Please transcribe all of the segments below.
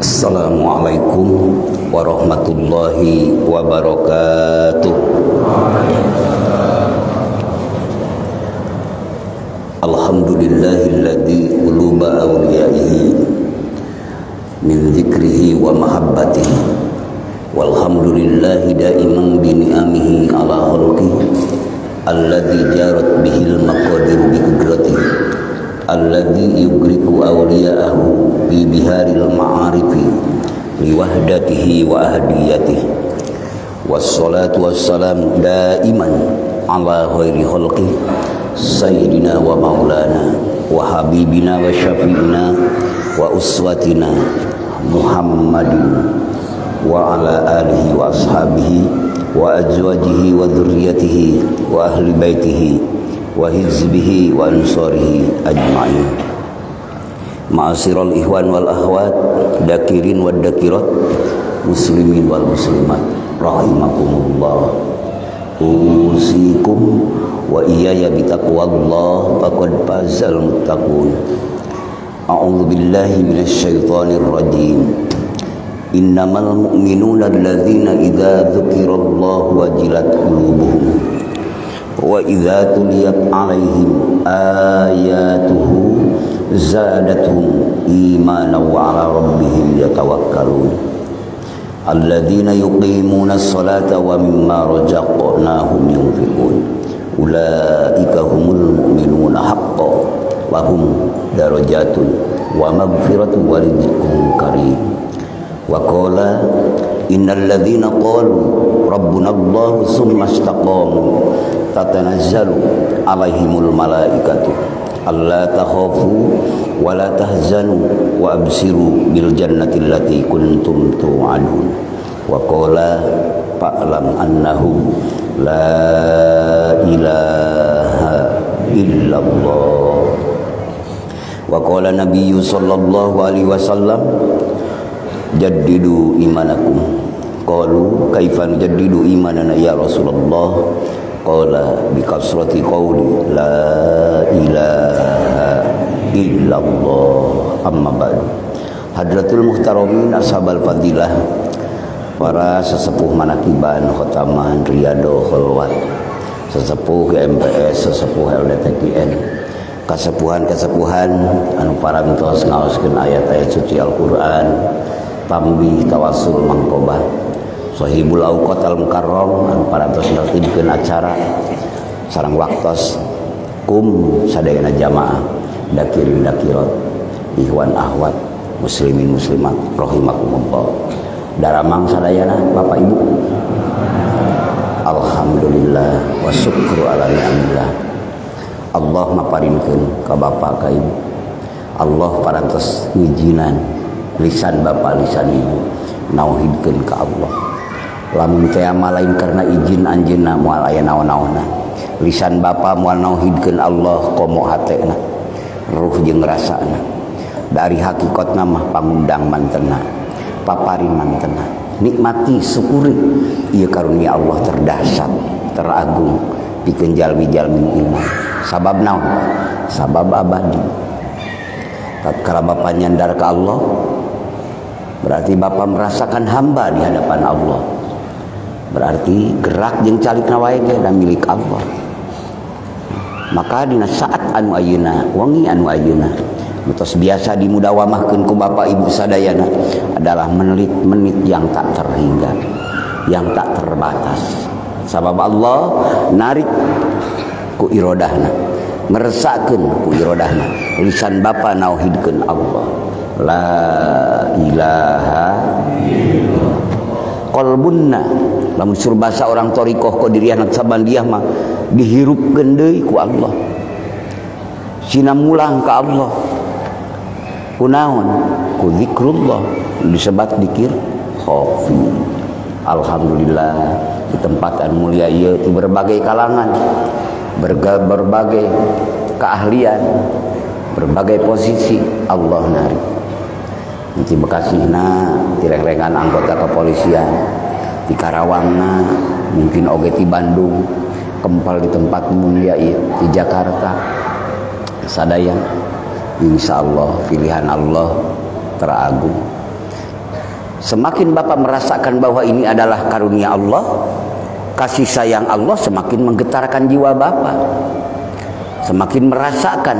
Assalamualaikum warahmatullahi wabarakatuh. Alhamdulillahilladzi quluba awliyaihi min dzikrihi wa mahabbatihi walhamdulillahi daiman bi ni'amihi ala khalqihi alladzi jarat bihil maqadir bi qudratihi alladzi yugriku awliya'ahu bi biharil ma'arifi li wahdatihi wa ahdiyatihi wassalatu wassalam daiman ala khairi khalqi sayyidina wa maulana wa habibina wa syafi'ina wa uswatina Muhammadin wa ala alihi wa ashabihi wa azwajihi wa dhurriyyatihi wa ahli baitihi wa hizbihi wa ansarihi ajma'in. Ma'asyiral ikhwan wal akhwat, dakirin wad dakirat, muslimin wal muslimat, rahimakumullah. Usikum wa iyaya bitaqwallah faqad fazal muttaqun. A'udzu billahi minasyaitonir rajim. Innamal mu'minuna alladzina idza dzukirallahu wajilat qulubuhum wa idza tuliyat 'alaihim ayatuhu zadatuhum imanan wa 'ala rabbihim yatawakkalun. Alladzina yuqimuna as-salata wa mimma razaqnahum yunfiqun. Ulaika humul mu'minuna haqqan lahum darajatun wa maghfiratun wa rizqun karim. Wa qala innal ladzina qalu rabbuna Allah tsumma istaqamu tatanazzalu alaihimul malaikatu alla takhafu wa la tahzanu wa absiru bil jannati allati kuntum tu'adun. Wa qala fa'lam annahu la ilaha illallah. Wa qala nabiyyu sallallahu alaihi wasallam jaddidu imanakum. Qalu kaifa nujaddidu imanana ya Rasulullah? Qala bi kasrati qawli la ilaha illallah. Amma ba'du. Hadratul muhtaramin ashabal fadilah, para sesepuh manakiban, khotaman, riyado, kholwat, sesepuh MPS, sesepuh LDTKN, kasepuhan-kasepuhan anu parantos ngaoskeun ayat-ayat suci Al-Qur'an, tambih tawasul mangkobah, sahibul auqat al-mukarram anu parantos nertibkeun acara sareng waktos kum sadayana jamaah, dakirin dakirat, ihwan ahwat, muslimin muslimat, rahimakumullah. Daramang sadayana Bapak Ibu, alhamdulillah wa syukru ala ni'amillah. Allah maparinkeun ka Bapak ka Ibu, Allah parantos ngijinan lisan Bapak lisan Ibu nauhidkeun ka Allah. lamun teh lain karena izin anjeunna moal aya naon-naonna. Lisan bapa moal nauhidkeun Allah komo hatena, ruh jeung rasana. Dari hakikatna mah pangundang mantena, paparin mantena. Nikmati, syukuri ieu karunia Allah terdahsyat, teragung pikeun jalmi-jalmi iman. Sabab naon? Sabab abadi. Tatkala bapa nyandar ke Allah, berarti bapa merasakan hamba di hadapan Allah. Berarti gerak jeung calikna wae ge da milik Allah. Maka dina saat anu ayeuna, wengi anu ayeuna, mitos biasa dimudawamahkeun ku bapak ibu sadayana adalah menit-menit yang tak terhingga, yang tak terbatas. Sabab Allah narik ku irodahna, ngeresakeun ku irodahna. Lisan bapa nauhidkeun Allah. La ilaha illallah. Qalbunna lamun sur basa orang torikoh qadiriyah Naqsabandiyah mah dihirupkeun deui ku Allah. Sinamulang ka Allah. Kunaon? Ku zikrullah, disebat dikir khafi. Alhamdulillah di tempat anu mulia ieu ti berbagai kalangan, berbagai keahlian, berbagai posisi Allah narik. Di Bekasihna direngrengan anggota kepolisian, di Karawangna mungkin oge di Bandung, kempal di tempat mulia ieu di Jakarta. Sadaya insyaallah pilihan Allah teragung. Semakin Bapak merasakan bahwa ini adalah karunia Allah, kasih sayang Allah semakin menggetarkan jiwa Bapak. Semakin merasakan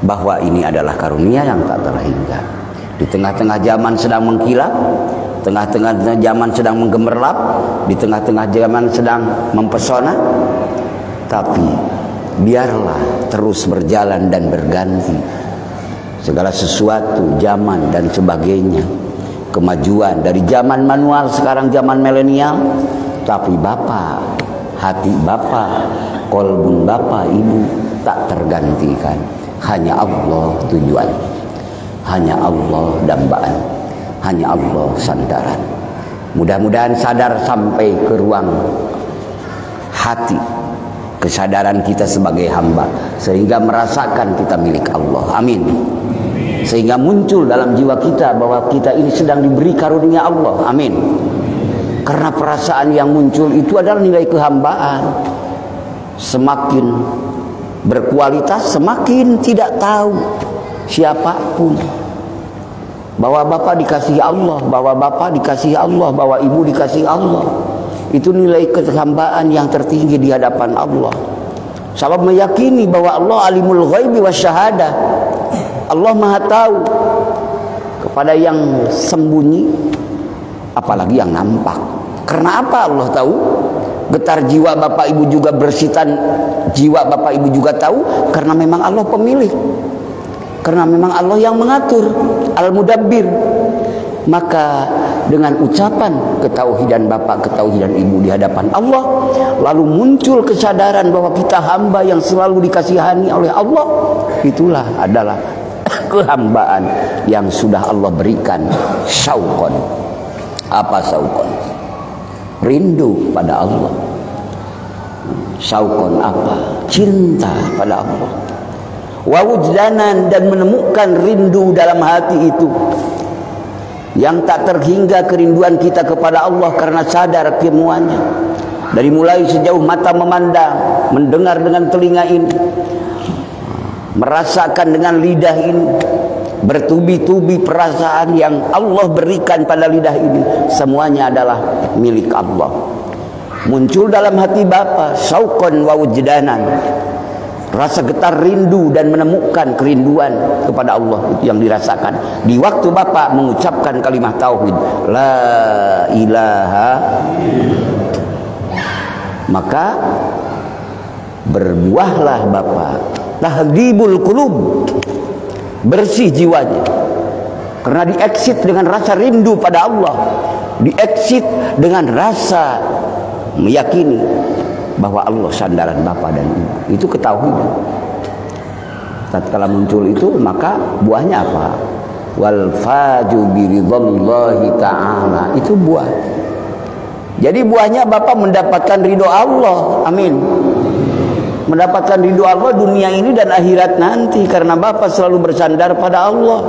bahwa ini adalah karunia yang tak terhingga. Di tengah-tengah zaman sedang mengkilap, tengah-tengah zaman sedang menggemerlap, di tengah-tengah zaman sedang mempesona, tapi biarlah terus berjalan dan berganti segala sesuatu, zaman dan sebagainya, kemajuan dari zaman manual sekarang zaman milenial, tapi Bapak, hati Bapak, kolbun Bapak Ibu tak tergantikan. Hanya Allah tujuan, hanya Allah dambaan, hanya Allah sandaran. Mudah-mudahan sadar sampai ke ruang hati, kesadaran kita sebagai hamba, sehingga merasakan kita milik Allah. Amin. Sehingga muncul dalam jiwa kita bahwa kita ini sedang diberi karunia Allah. Amin. Karena perasaan yang muncul itu adalah nilai kehambaan. Semakin berkualitas, semakin tidak tahu siapapun bahwa Bapak dikasihi Allah, bahwa Bapak dikasihi Allah, bahwa Ibu dikasihi Allah. Itu nilai kehambaan yang tertinggi di hadapan Allah. Sebab meyakini bahwa Allah alimul ghaibi wasyahadah, Allah maha tahu kepada yang sembunyi apalagi yang nampak. Karena apa Allah tahu? Getar jiwa Bapak Ibu juga, bersitan jiwa Bapak Ibu juga tahu, karena memang Allah pemilik, karena memang Allah yang mengatur, al-mudabbir. Maka dengan ucapan ketauhidan Bapak, ketauhidan Ibu di hadapan Allah, lalu muncul kesadaran bahwa kita hamba yang selalu dikasihani oleh Allah, itulah adalah kehambaan yang sudah Allah berikan. Syauqon. Apa syauqon? Rindu pada Allah. Syauqon apa? Cinta pada Allah. Wa wujdanan, dan menemukan rindu dalam hati itu yang tak terhingga kerinduan kita kepada Allah karena sadar kemuanya. Dari mulai sejauh mata memandang, mendengar dengan telinga ini, merasakan dengan lidah ini, bertubi-tubi perasaan yang Allah berikan pada lidah ini, semuanya adalah milik Allah. Muncul dalam hati Bapak syauqan wa wujdanan, rasa getar rindu dan menemukan kerinduan kepada Allah, itu yang dirasakan di waktu Bapak mengucapkan kalimat tauhid la ilaha. Maka berbuahlah Bapak tahdibul qulub, bersih jiwanya, karena dieksit dengan rasa rindu pada Allah, dieksit dengan rasa meyakini bahwa Allah sandaran Bapa dan Ibu. Itu ketahuian. Tatkala muncul itu, maka buahnya apa? Wal faju biridhallahi ta'ala. Itu buah. Jadi buahnya Bapak mendapatkan ridho Allah. Amin. Mendapatkan ridho Allah dunia ini dan akhirat nanti, karena Bapak selalu bersandar pada Allah.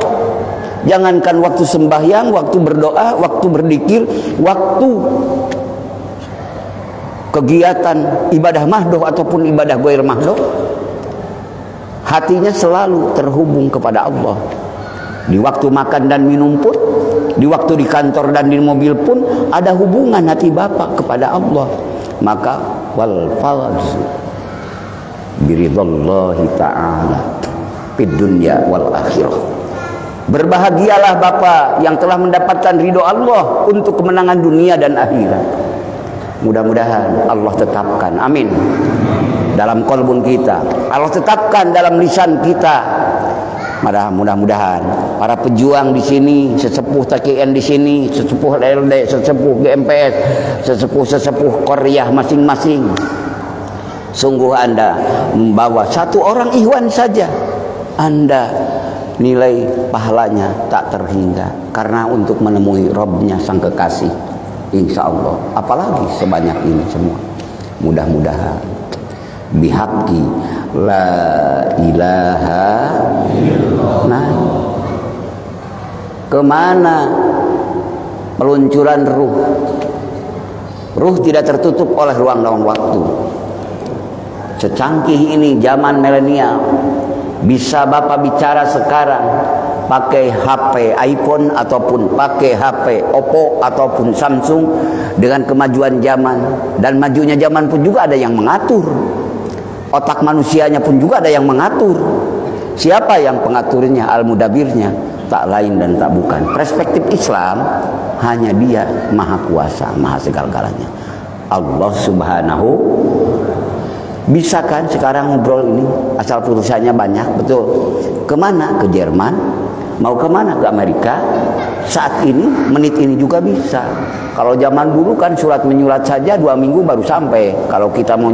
Jangankan waktu sembahyang, waktu berdoa, waktu berzikir, waktu kegiatan ibadah mahdoh ataupun ibadah ghair mahdoh, hatinya selalu terhubung kepada Allah. Di waktu makan dan minum pun, di waktu di kantor dan di mobil pun ada hubungan hati Bapak kepada Allah. Maka wal fawz biridhallahi ta'ala fid dunya wal akhirah. Berbahagialah Bapak yang telah mendapatkan ridho Allah untuk kemenangan dunia dan akhirat. Mudah-mudahan Allah tetapkan, amin, dalam kolbun kita. Allah tetapkan dalam lisan kita. Mudah-mudahan para pejuang di sini, sesepuh TKN di sini, sesepuh LD, sesepuh GMPS, sesepuh Korea masing-masing, sungguh Anda membawa satu orang ikhwan saja, Anda nilai pahalanya tak terhingga, karena untuk menemui Robnya sang kekasih, insya Allah. Apalagi sebanyak ini semua. Mudah-mudahan bihaqi la ilaha illallah. Nah, kemana peluncuran ruh? Ruh tidak tertutup oleh ruang dan waktu. Secanggih ini zaman milenial, bisa Bapak bicara sekarang pakai HP iPhone ataupun pakai HP Oppo ataupun Samsung dengan kemajuan zaman. Dan majunya zaman pun juga ada yang mengatur. Otak manusianya pun juga ada yang mengatur. Siapa yang pengaturnya, al-mudabirnya? Tak lain dan tak bukan. Perspektif Islam, hanya Dia maha kuasa, maha segala-galanya, Allah Subhanahu. Bisa kan sekarang ngobrol ini, asal putusannya banyak, betul. Kemana? Ke Jerman. Mau kemana? Ke Amerika. Saat ini, menit ini juga bisa. Kalau zaman dulu kan surat menyurat saja 2 minggu baru sampai. Kalau kita mau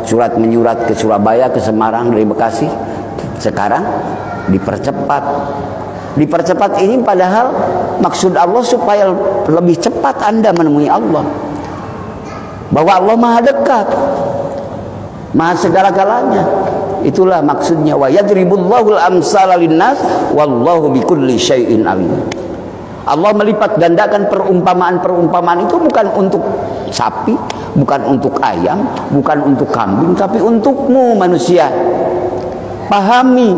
surat menyurat ke Surabaya, ke Semarang dari Bekasi, sekarang dipercepat. Dipercepat ini padahal maksud Allah supaya lebih cepat Anda menemui Allah. Bahwa Allah maha dekat, maha segala-galanya. Itulah maksudnya, wa yadribullahul amsala linnas wallahu bikulli syai'in alim. Allah melipat gandakan perumpamaan-perumpamaan itu bukan untuk sapi, bukan untuk ayam, bukan untuk kambing, tapi untukmu manusia. Pahami,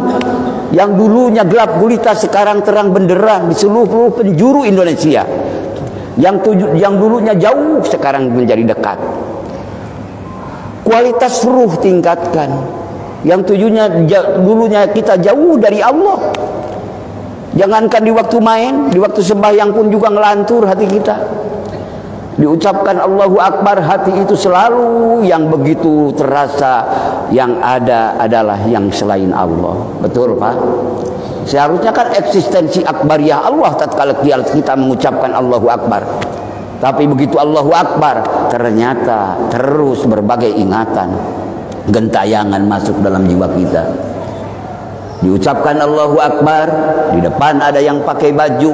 yang dulunya gelap gulita sekarang terang benderang di seluruh penjuru Indonesia. Yang dulunya jauh sekarang menjadi dekat. Kualitas ruh tingkatkan. Yang dulunya kita jauh dari Allah. Jangankan di waktu main, di waktu sembahyang pun juga ngelantur hati kita. Diucapkan Allahu Akbar, hati itu selalu yang begitu terasa. Yang ada adalah yang selain Allah. Betul Pak? Seharusnya kan eksistensi akbariyah Allah tatkala kita mengucapkan Allahu Akbar. Tapi begitu Allahu Akbar, ternyata terus berbagai ingatan, gentayangan masuk dalam jiwa kita. Diucapkan Allahu Akbar, di depan ada yang pakai baju,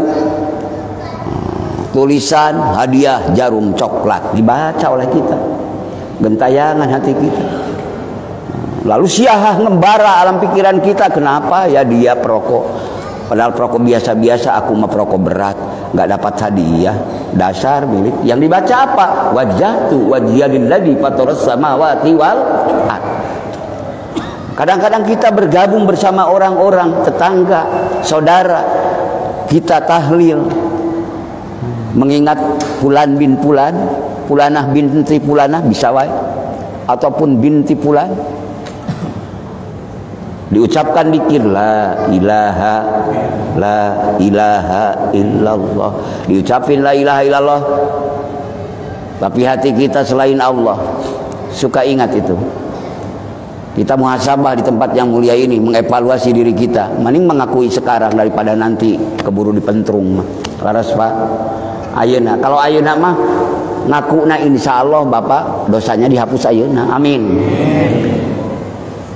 tulisan hadiah jarum coklat, dibaca oleh kita, gentayangan hati kita. Lalu siahah ngembara alam pikiran kita, kenapa ya dia perokok, padahal perokok biasa-biasa, aku mah perokok berat, nggak dapat hadiah, dasar milik. Yang dibaca apa? Wajjahtu wajhiyalilladzi fataras samawati wal ardh. Kadang-kadang kita bergabung bersama orang-orang, tetangga, saudara, kita tahlil, mengingat Fulan bin Fulan, Fulanah binti Fulanah, bisa wae, ataupun binti Fulan. Diucapkan dzikir la ilaha illallah. Diucapin la ilaha illallah, tapi hati kita selain Allah. Suka ingat itu. Kita muhasabah di tempat yang mulia ini, mengevaluasi diri kita. Mending mengakui sekarang daripada nanti keburu dipentrung. Laras Pak. Ayeuna, kalau ayeuna mah ngakuna insyaallah Bapak dosanya dihapus ayeuna. Amin.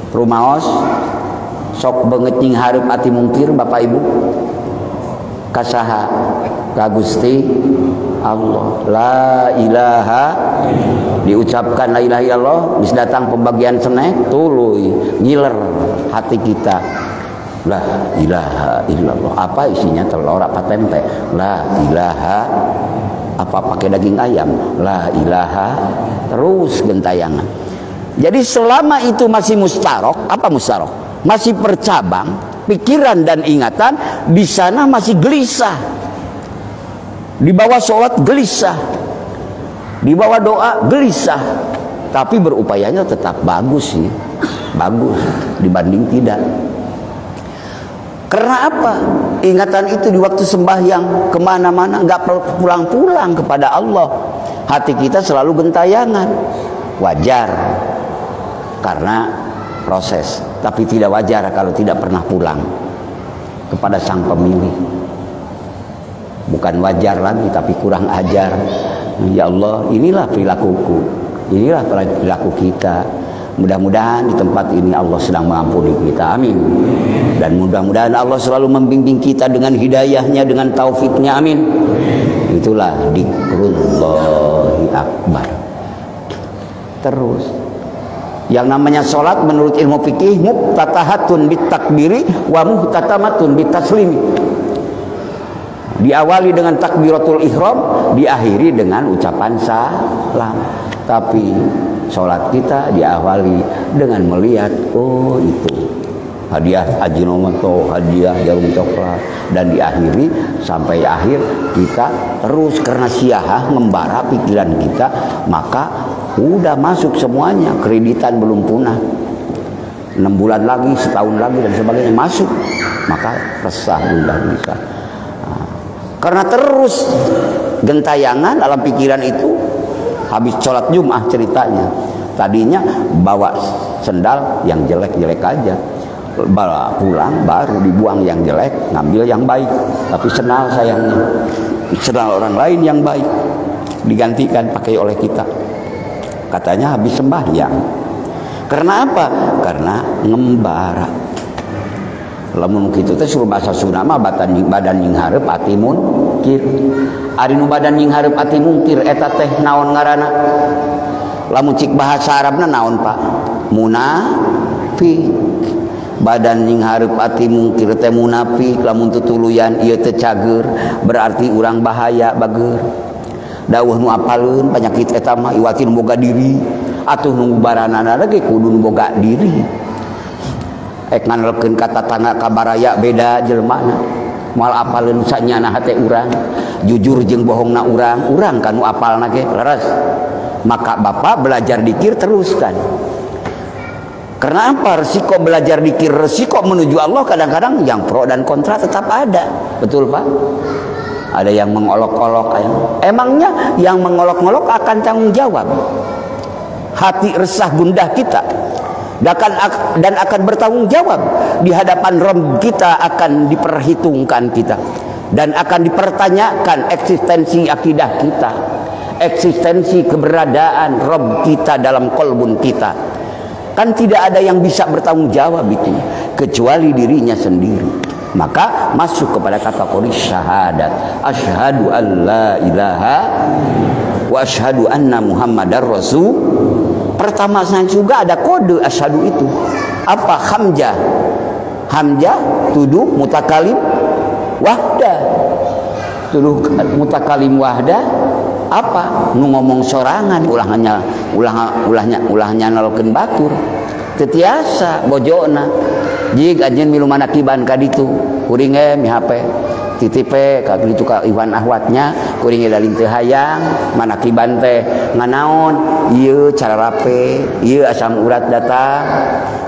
Rumaos sok beungeuting hareup ati mungkir Bapak Ibu. kasaha ka Gusti Allah. La ilaha, diucapkan la ilaha illallah, bis datang pembagian seneh tuluy ngiler hati kita. La ilaha illallah, apa isinya? Telur apa tempe? La ilaha, apa pakai daging ayam? La ilaha, terus gentayangan. Jadi selama itu masih mustarok, apa mustarok? Masih bercabang, pikiran dan ingatan di sana masih gelisah. Di bawah sholat gelisah, di bawah doa gelisah, tapi berupayanya tetap bagus sih, bagus dibanding tidak. Karena apa? Ingatan itu di waktu sembahyang kemana-mana, nggak pulang-pulang kepada Allah. Hati kita selalu gentayangan. Wajar karena proses, tapi tidak wajar kalau tidak pernah pulang kepada sang pemilih. Bukan wajar lagi, tapi kurang ajar. Ya Allah, inilah perilakuku, inilah perilaku kita. Mudah-mudahan di tempat ini Allah sedang mengampuni kita, amin. Dan mudah-mudahan Allah selalu membimbing kita dengan hidayahnya, dengan taufiknya, amin. Itulah dzikrullahi akbar. Terus yang namanya sholat menurut ilmu fikih muftatahatun bitakbiri wa muhtatamatun bitaslimi. Diawali dengan takbiratul ihram, diakhiri dengan ucapan salam. Tapi sholat kita diawali dengan melihat, oh itu hadiah Ajinomoto, hadiah jarum coklat, dan diakhiri sampai akhir kita terus karena siahah membara pikiran kita, maka udah masuk semuanya, kreditan belum punah, 6 bulan lagi, setahun lagi dan sebagainya masuk, maka resah udah bisa. Karena terus gentayangan dalam pikiran itu. Habis sholat Jumat ceritanya, tadinya bawa sendal yang jelek-jelek aja, pulang baru dibuang yang jelek, ngambil yang baik. Tapi sendal sayangnya, sendal orang lain yang baik digantikan pakai oleh kita. Katanya habis sembahyang. Karena apa? Karena ngembara. Lamun kitu teh suruh bahasa Sunda mah badan nying hareup ati munkir. Ari nu badan nying hareup ati munkir eta teh naon ngaranna? Lamun cik bahasa Arabna naon Pak? Munafik. Badan nying hareup ati munkir teh munafik, lamun tutuluyan ieu teh cager, berarti urang bahaya bager. Dawuh nu apaleun penyakit eta mah iwati nu boga diri, atuh nu baranana lagi kudu nu boga diri. Ek nganelkeun kata tana kabaraya beda jelmana. Moal apaleun sanyana hate urang, jujur jeung bohongna urang kanu apalna ge leres. Maka Bapak belajar dikir teruskan. Karena apa? Resiko belajar dikir, resiko menuju Allah kadang-kadang yang pro dan kontra tetap ada. Betul Pak? Ada yang mengolok-olok. Emangnya yang mengolok-olok akan tanggung jawab? Hati resah gundah kita dan akan bertanggung jawab di hadapan Rabb kita, akan diperhitungkan kita dan akan dipertanyakan eksistensi akidah kita, eksistensi keberadaan Rabb kita dalam kolbun kita. Kan tidak ada yang bisa bertanggung jawab itu kecuali dirinya sendiri. Maka masuk kepada kategori syahadat, asyhadu an la ilaha wa asyhadu anna muhammadar rasul. Pertama juga ada kode asyhadu itu. Apa? Hamzah. Hamzah tuduh mutakalim wahda. Tuduh mutakalim wahda apa? Nu ngomong sorangan, ulahnya nalkeun batur. Tetiasa bojona. Jig anjeun milu manakiban ka ditu, kuring ge mi HP. Titipe ka kitu ka Iwan Ahwadnya, kuring dalin teu hayang, manakiban teh nganaon? Ieu cara rape, ieu asam urat datang.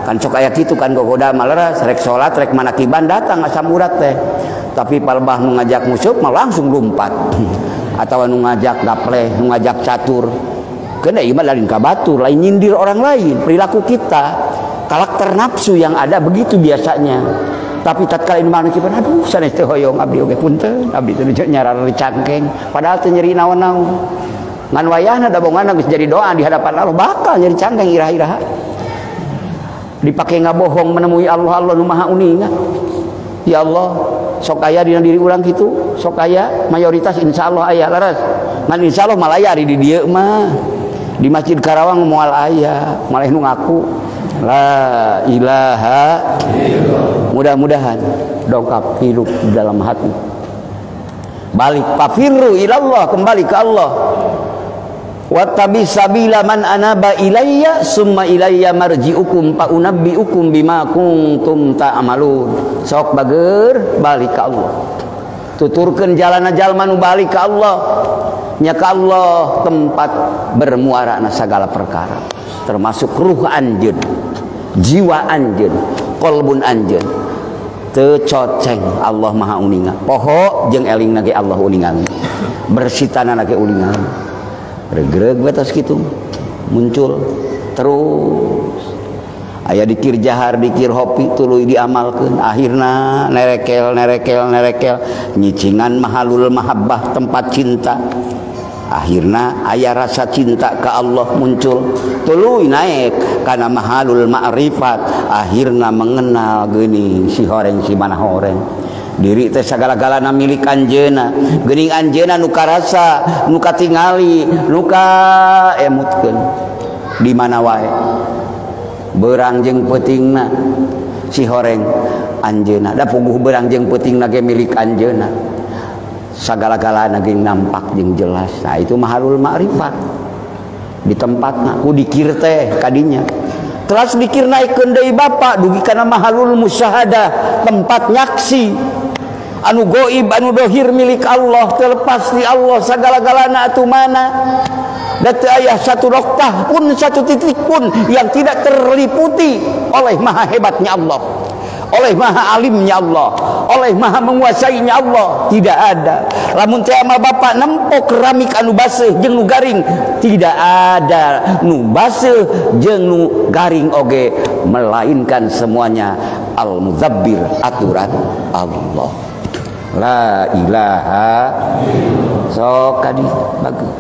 Kan sok aya kitu kan gogoda mah leres, rek salat rek manakiban datang asam urat teh. Tapi palbah nu ngajak musuh mah langsung lompat. Atawa nu ngajak gapleh, nu ngajak catur. Kena ieu mah lain ka batur, lain nyindir orang lain, perilaku kita. Karakter nafsu yang ada begitu biasanya. Tapi tatkala ini mana kipan, aduh sanes teh hoyong abdi oge punten, abdi teh nyarari cangkeng, padahal teh nyeri naon-naon. Ngan wayahna da bonganna geus jadi doa di hadapan Allah, bakal nyeri cangkeng iraha-iraha. Dipake ngabohong menemui Allah nu Maha Uninga. Ya Allah, sok aya dina diri urang kitu, sok aya mayoritas insyaallah aya laras. Ngan insyaallah malah aya di dieu mah. Di Masjid Karawang moal aya, malah nu ngaku la ilaha illallah. Mudah-mudahan dongkap hidup di dalam hati. Balik fafirru ilallah, kembali ke Allah. Wattabi sabila man anaba ilayya summa ilayya marji'ukum fa unabbi'ukum bima kuntum ta'malun. Sok bager balik ke Allah. Tuturkeun jalana jalma nu balik ke Allah. Nya ka Allah tempat bermuarana segala perkara, termasuk ruh anjeun, jiwa anjeun, qalbun anjeun. Teu coceng Allah Maha uningan. Poho jeung elingna ge Allah uningan. Bersitana ge uningan. Regreg batas kitu muncul terus aya dikir jahar dikir hopi tuluy diamalkeun akhirna nerekel nyicingan mahalul mahabbah tempat cinta akhirna aya rasa cinta ke Allah muncul tuluy naik kana mahalul ma'rifat akhirna mengenal geuning si horeng si mana horeng diri teh sagala-galana milik anjeuna geuning anjeuna nu karasa nu katingali nu kaemutkeun di mana wae beurang jeung peutingna si horeng anjeuna da puguh beurang jeung peutingna ge milik anjeuna sagala-galana ge nampak jeung jelas. Nah itu mahalul ma'rifat di tempatna ku dikir teh kadinya teras dikir naikeun deui bapa dugi kana mahalul musyahadah tempat nyaksi anu goib anu dohir milik Allah terlepas di Allah sagala-galana atuh mana da teu aya satu noktah pun satu titik pun yang tidak terliputi oleh maha hebatnya Allah, oleh maha alimnya Allah, oleh maha menguasainya Allah. Tidak ada lamun teh ama bapa nempok keramik anu baseuh jeung nu garing, tidak ada nu baseuh jeung nu garing oge, melainkan semuanya al-mudabbir, aturan Allah. La ilaha sok kadi bagus.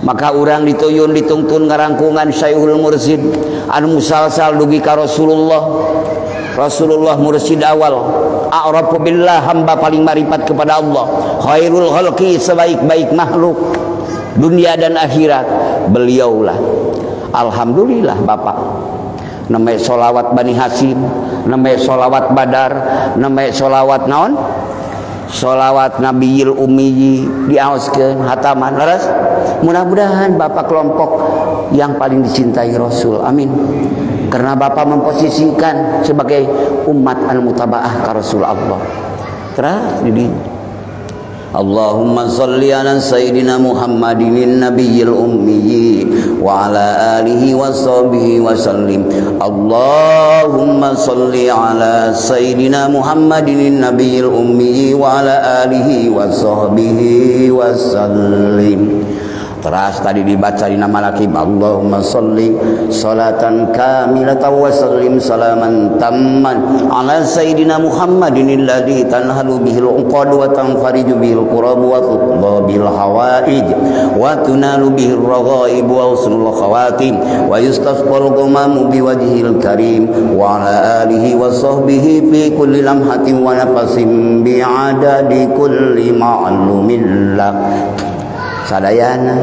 Maka urang dituyun ditungtun ngarangkungan Syaihul Mursyid anu musalsal dugi ka Rasulullah. Rasulullah mursyid awal, a'rafu billah, hamba paling marifat kepada Allah, khairul khalqi, sebaik-baik makhluk dunia dan akhirat beliaulah. Alhamdulillah Bapak namanya sholawat Bani Hasim, namanya sholawat Badar, namanya sholawat naon, sholawat Nabiyil Ummi diaoskeun hataman laras. Mudah-mudahan Bapak kelompok yang paling dicintai Rasul, amin. Karena Bapak memposisikan sebagai umat al-mutabaah ka Rasul Allah. Terus di Allahumma sholli ala sayyidina Muhammadin nabiyil ummi wa ala alihi wa sahbihi wa sallim. Allahumma sholli ala sayyidina Muhammadin nabiyil ummi wa ala alihi wa sahbihi wa sallim. Teras tadi dibaca di nama laki Allahumma sholli salatan kamilatan wa sallim salaman tamman ala sayyidina Muhammadin alladhi tanhalu bihil uqad wa tanfariju bihil qurab wa tuqda bil hawaij wa tunalu bihir raghaib wa husnul khawatim wa yustasqal ghumamu biwajhil karim wa ala alihi wa sahbihi fi kulli lamhatin wa nafasin bi'adadi kulli ma'lumillah. Sadayana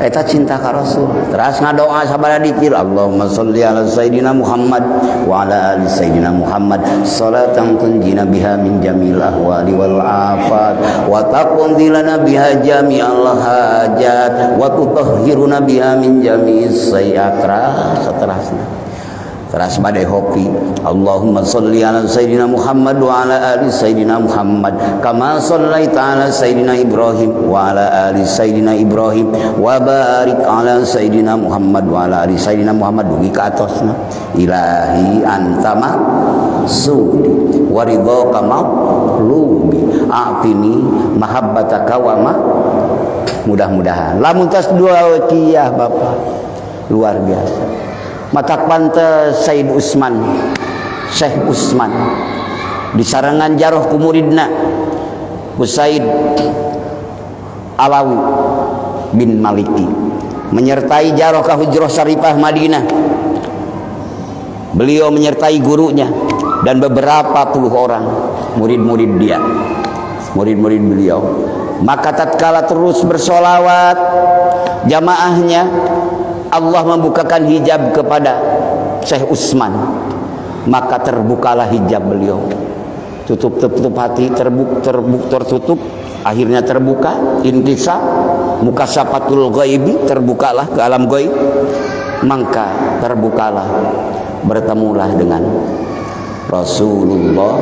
eta cinta ka Rasul. Terus ngadoa sabaraha dikir Allahumma sholli ala sayyidina Muhammad wa ala ali sayyidina Muhammad salatan tunjina biha min jamil ahwali wal afat wa taqdi lana biha jami'al hajat wa tutahhiruna biha min jami'is sayyi'at. Seterusnya teras badai hopi Allahumma sholli ala sayyidina Muhammad wa ala ali sayyidina Muhammad kama shallaita ala sayyidina Ibrahim wa ala ali sayyidina Ibrahim wa barik ala sayyidina Muhammad wa ala ali sayyidina Muhammad dugi ka atosna. Ilahi anta maqsudi wa ridhaka maqlubi a'tini mahabbataka wa ma. Mudah-mudahan lamun tas dua wakiyah Bapak luar biasa. Matak pantes Said Usman, Syekh Usman di sarangan jaroh kumuridna Usaid Alawi bin Maliki menyertai jaroh ka Hujrah Syarifah Madinah. Beliau menyertai gurunya dan beberapa puluh orang murid-murid dia, murid-murid beliau. Maka tatkala terus bersolawat jamaahnya, Allah membukakan hijab kepada Syekh Utsman, maka terbukalah hijab beliau. Tutup hati, tertutup, akhirnya terbuka, intisab, mukasyafatul ghaibi, terbukalah ke alam ghaib. Maka terbukalah, bertemulah dengan Rasulullah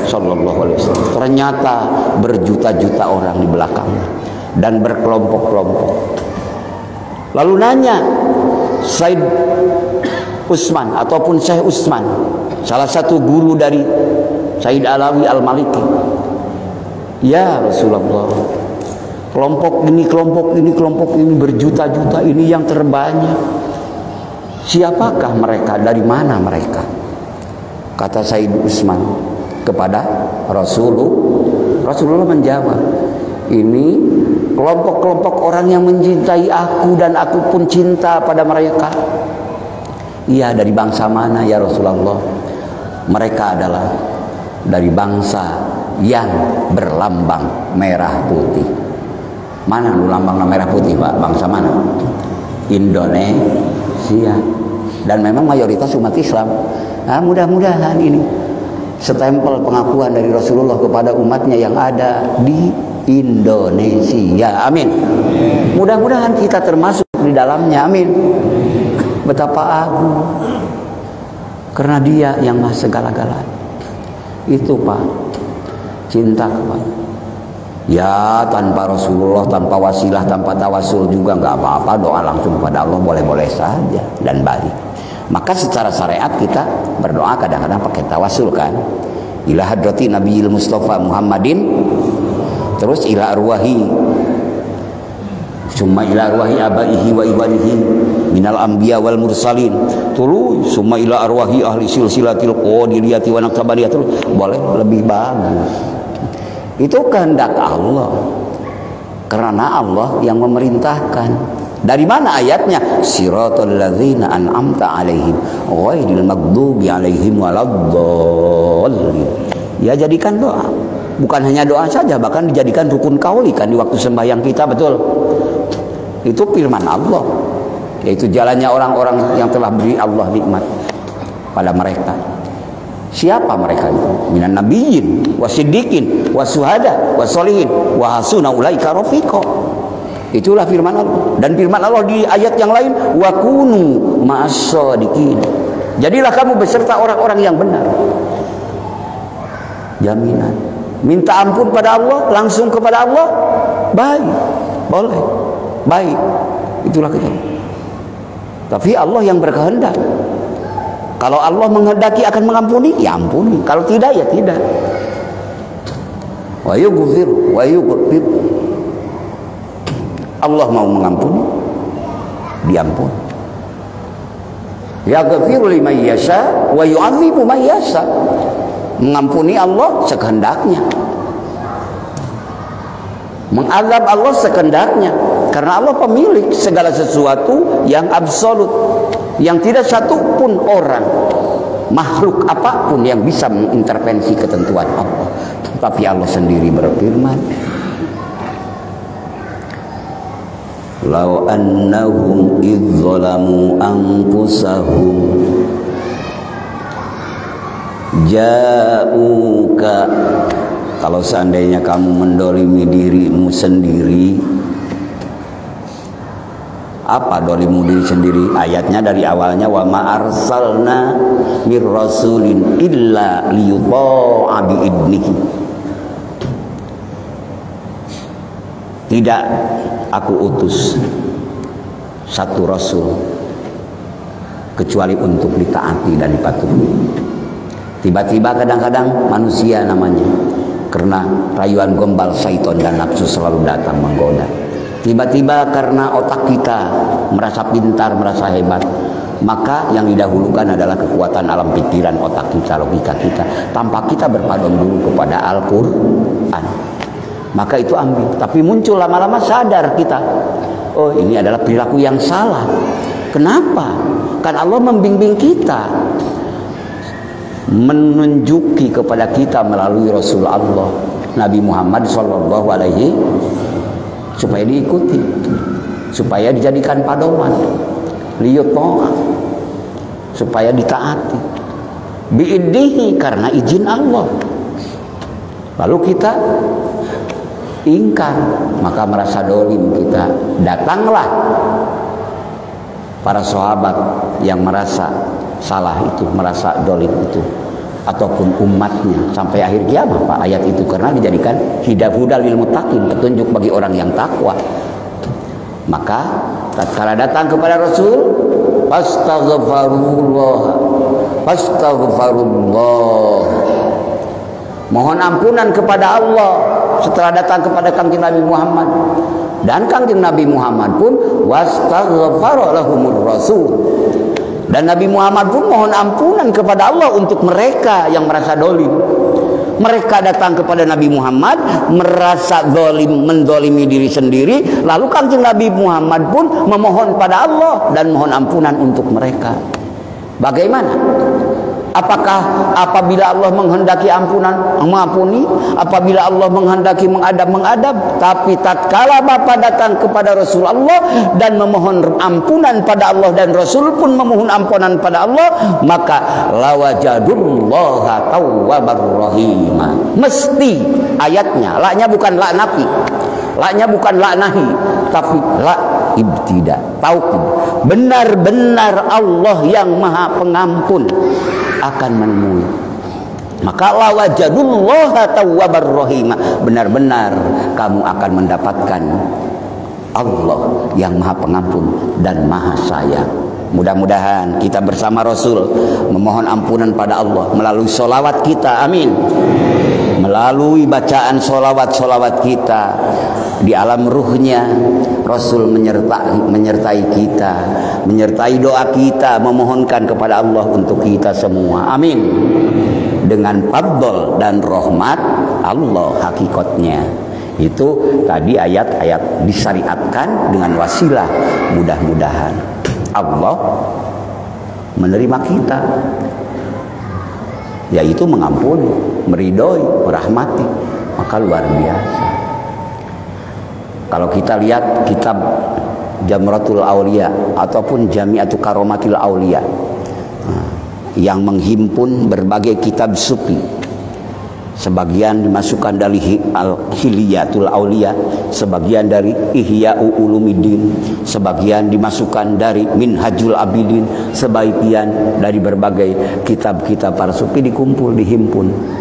Sallallahu Alaihi Wasallam. Ternyata berjuta-juta orang di belakangnya dan berkelompok-kelompok. Lalu nanya Said Utsman ataupun Syekh Utsman, salah satu guru dari Said Alawi Al-Maliki, ya Rasulullah, kelompok ini berjuta-juta, ini yang terbanyak. Siapakah mereka? Dari mana mereka? Kata Said Utsman kepada Rasulullah menjawab, ini kelompok-kelompok orang yang mencintai aku dan aku pun cinta pada mereka. Iya, dari bangsa mana ya Rasulullah? Mereka adalah dari bangsa yang berlambang merah putih. Mana lu lambang merah putih, Pak? Bangsa mana? Indonesia. Dan memang mayoritas umat Islam. Nah, mudah-mudahan ini stempel pengakuan dari Rasulullah kepada umatnya yang ada di Indonesia. Amin. Mudah-mudahan kita termasuk di dalamnya. Amin. Betapa agung, karena dia yang maha segala-galanya. Itu Pak, cinta kepada. Ya, tanpa Rasulullah, tanpa wasilah, tanpa tawasul juga nggak apa-apa, doa langsung kepada Allah boleh-boleh saja dan baik. Maka secara syariat kita berdoa kadang-kadang pakai tawasul kan. Ila hadrati Nabiyil Mustafa Muhammadin, terus ila arwahi, summa ila arwahi abaihi wa ibadihi minal anbiya wal mursalin, terus summa ila arwahi ahli silsilatil qadiriyati wa naqtabaniyah, terus boleh lebih bagus. Itu kehendak Allah, karena Allah yang memerintahkan. Dari mana ayatnya? Siratal ladzina an'amta 'alaihim ghairil maghdubi 'alaihim waladdallin. Ya, jadikan doa. Bukan hanya doa saja, bahkan dijadikan rukun qauli kan di waktu sembahyang kita, betul. Itu firman Allah, yaitu jalannya orang-orang yang telah beri Allah nikmat pada mereka. Siapa mereka itu? Minan nabiyyin wasiddiqin wasuhada wasolihin wa hasuna ulaika rafiqa. Itulah firman Allah. Dan firman Allah di ayat yang lain, wa kunu ma'as-shadiqin. Jadilah kamu beserta orang-orang yang benar. Jaminan. Minta ampun pada Allah, langsung kepada Allah, baik. Boleh. Baik. Itulah kita. Tapi Allah yang berkehendak. Kalau Allah menghendaki akan mengampuni, ya ampuni. Kalau tidak, ya tidak. Wa yughfir wa yughfir. Allah mau mengampuni, diampuni. Yaghfiru liman yasha wa yu'adzibu man yasha. Mengampuni Allah sekehendaknya, mengazab Allah sekehendaknya, karena Allah pemilik segala sesuatu yang absolut, yang tidak satu pun orang, makhluk apapun yang bisa mengintervensi ketentuan Allah. Tapi Allah sendiri berfirman, Lau annahum idh zalamu anfusahum ja'uka. Kalau seandainya kamu mendolimi dirimu sendiri. Apa dolimu diri sendiri? Ayatnya dari awalnya, wa ma arsalna mir rasulin illa liyuta'a bi'idnihi. Tidak aku utus satu rasul kecuali untuk ditaati dan dipatuhi. Tiba-tiba kadang-kadang manusia namanya, karena rayuan gombal syaitan dan nafsu selalu datang menggoda. Tiba-tiba karena otak kita merasa pintar, merasa hebat, maka yang didahulukan adalah kekuatan alam pikiran otak kita, logika kita, tanpa kita berpedoman dulu kepada Al-Quran. Maka itu ambil. Tapi muncul lama-lama sadar kita, oh ini adalah perilaku yang salah. Kenapa? Kan Allah membimbing kita. menunjuki kepada kita melalui Rasul Allah Nabi Muhammad sallallahu alaihi, supaya diikuti, supaya dijadikan padoman, liyutoa, supaya ditaati, biidnihi, karena izin Allah. Lalu kita ingkar, maka merasa dolim kita. Datanglah para sahabat yang merasa salah itu, merasa dolim itu, ataupun umatnya sampai akhir kiamat Pak, ayat itu karena dijadikan hidayah lil muttaqin, petunjuk bagi orang yang takwa. Maka tatkala datang kepada Rasul, fastaghfirullah, mohon ampunan kepada Allah setelah datang kepada Kangjeng Nabi Muhammad. Dan Kangjeng Nabi Muhammad pun wastaghfara lahumur rasul, dan Nabi Muhammad pun mohon ampunan kepada Allah untuk mereka yang merasa dolim. Mereka datang kepada Nabi Muhammad merasa dolim, mendolimi diri sendiri, lalu Kangjeng Nabi Muhammad pun memohon pada Allah dan mohon ampunan untuk mereka. Bagaimana? Apakah apabila Allah menghendaki ampunan, mengampuni? Apabila Allah menghendaki mengadab, mengadab? Tapi tatkala Bapak datang kepada Rasulullah dan memohon ampunan pada Allah, dan Rasul pun memohon ampunan pada Allah, maka lawajadullaha tawwabar rahima. Mesti ayatnya, laknya bukan lak nafi, laknya bukan lak nahi, tapi lak ibtida, taukid. Benar-benar Allah yang Maha Pengampun akan menemui. Maka lawajadullaha tawwabar rahima, benar-benar kamu akan mendapatkan Allah yang Maha Pengampun dan Maha Sayang. Mudah-mudahan kita bersama Rasul memohon ampunan pada Allah melalui solawat kita, amin. Melalui bacaan solawat kita, di alam ruhnya Rasul menyertai kita, menyertai doa kita, memohonkan kepada Allah untuk kita semua, amin. Dengan fadl dan rahmat Allah hakikatnya. Itu tadi ayat-ayat disyariatkan dengan wasilah, mudah-mudahan Allah menerima kita, yaitu mengampuni, meridhoi, merahmati. Maka luar biasa. Kalau kita lihat kitab Jamratul Aulia ataupun Jami'atul Karomatil Aulia yang menghimpun berbagai kitab sufi, sebagian dimasukkan dari Al-Hilyatul Aulia, sebagian dari Ihya'u Ulumuddin, sebagian dimasukkan dari Minhajul Abidin, sebagian dari berbagai kitab-kitab para sufi dikumpul, dihimpun.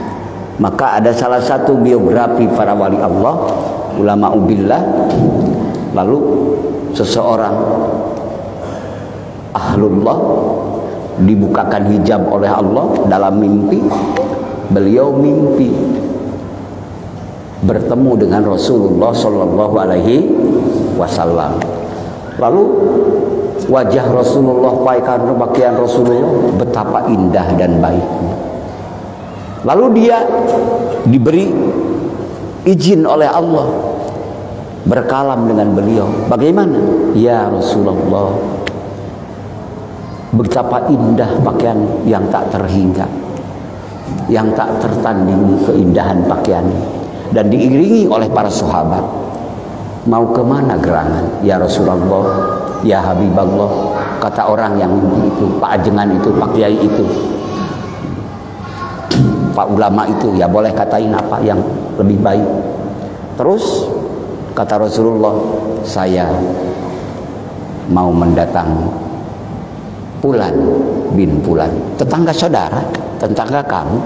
Maka ada salah satu biografi para wali Allah, ulama ubillah. Lalu seseorang ahlullah dibukakan hijab oleh Allah dalam mimpi. Beliau mimpi bertemu dengan Rasulullah Shallallahu Alaihi Wasallam. Lalu wajah Rasulullah, pakaian Rasulullah betapa indah dan baiknya. Lalu dia diberi izin oleh Allah berkalam dengan beliau. Bagaimana? Ya Rasulullah, betapa indah pakaian yang tak terhingga, yang tak tertandingi keindahan pakaiannya. Dan diiringi oleh para sahabat. Mau kemana gerangan? Ya Rasulullah, ya Habiballah, kata orang yang mimpi itu, Pak Ajengan itu, Pak Kiai itu, Pak ulama itu, ya boleh katain apa yang lebih baik. Terus kata Rasulullah, saya mau mendatangi Fulan bin Fulan, tetangga saudara, tetangga kamu,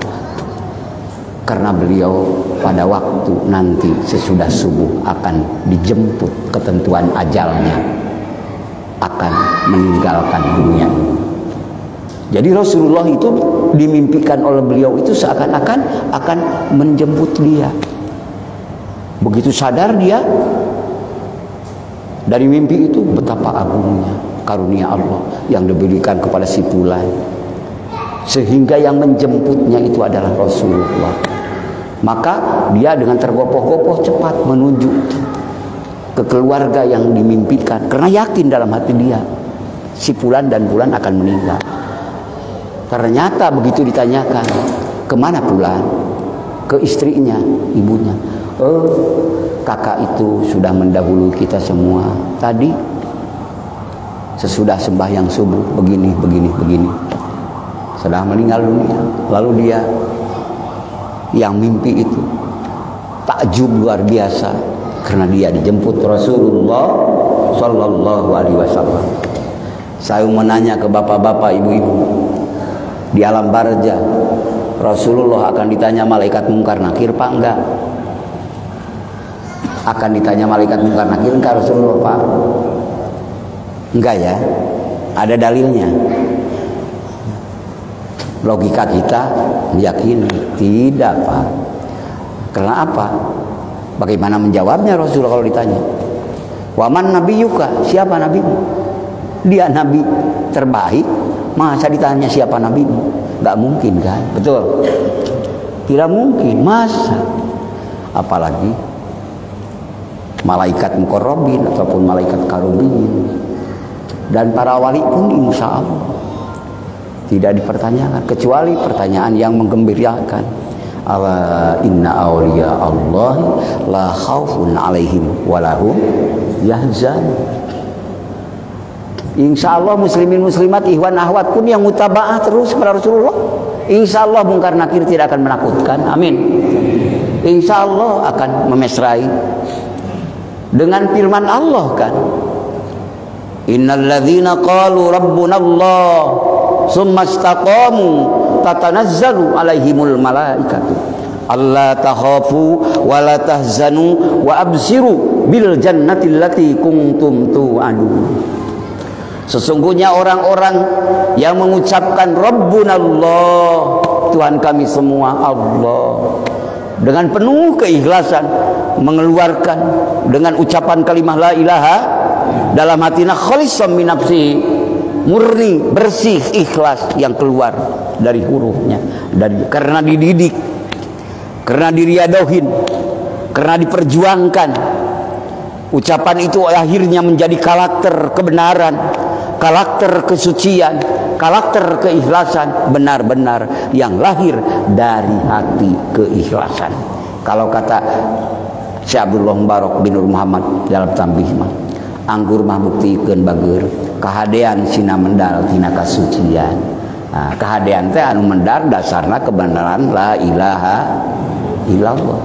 karena beliau pada waktu nanti sesudah subuh akan dijemput, ketentuan ajalnya akan meninggalkan dunia. Jadi Rasulullah itu dimimpikan oleh beliau itu seakan-akan akan menjemput dia. Begitu sadar dia dari mimpi itu, betapa agungnya karunia Allah yang diberikan kepada si Fulan, sehingga yang menjemputnya itu adalah Rasulullah. Maka dia dengan tergopoh-gopoh cepat menuju ke keluarga yang dimimpikan, karena yakin dalam hati dia si Fulan dan Fulan akan meninggal. Ternyata begitu ditanyakan, kemana pulang? Ke istrinya, ibunya. Kakak itu sudah mendahului kita semua. Tadi sesudah sembahyang subuh begini. Sudah meninggal dunia. Lalu dia yang mimpi itu takjub luar biasa karena dia dijemput Rasulullah Sallallahu Alaihi Wasallam. Saya menanya ke bapak-bapak, ibu-ibu, di alam barzah Rasulullah akan ditanya malaikat mungkar nakir pak enggak? Akan ditanya malaikat mungkar nakir enggak Rasulullah pak? Enggak ya? Ada dalilnya. Logika kita meyakini tidak pak. Karena apa? Bagaimana menjawabnya Rasulullah kalau ditanya? Waman nabiyuka, siapa nabimu? Dia nabi terbaik, masa ditanya siapa nabimu? Gak mungkin kan? Betul? Tidak mungkin, masa? Apalagi malaikat muqarrabin ataupun malaikat karubin dan para wali pun insya Allah tidak dipertanyakan, kecuali pertanyaan yang menggembirakan. Ala inna awliya Allah la khaufun alaihim walahum yahzan. Insya Allah muslimin muslimat, ikhwan ahwat pun yang mutaba'ah terus kepada Rasulullah, insya Allah mungkar nakir tidak akan menakutkan. Amin. Insya Allah akan memesrai dengan firman Allah kan, innal ladzina qalu rabbuna Allah summa istaqamu tatanazzalu alaihimul malaikatu alla takhafu wa la tahzanu wa absiru bil jannati allati kuntum tu'adun. Sesungguhnya orang-orang yang mengucapkan Rabbuna Allah, Tuhan kami semua Allah, dengan penuh keikhlasan mengeluarkan dengan ucapan kalimah la ilaha dalam hatinya khalisam min nafsi, murni, bersih, ikhlas yang keluar dari hurufnya, karena dididik, karena diriadohin, karena diperjuangkan. Ucapan itu akhirnya menjadi karakter kebenaran, karakter kesucian, karakter keikhlasan, benar-benar yang lahir dari hati keikhlasan. Kalau kata Syekh Abdullah Mubarak bin Nur Muhammad dalam tambih mah, anggur mah buktikeun bager kahadean sina mendal tina kasucian. Nah, kahadean teh anu mendar dasarna kebenaran la ilaha illallah.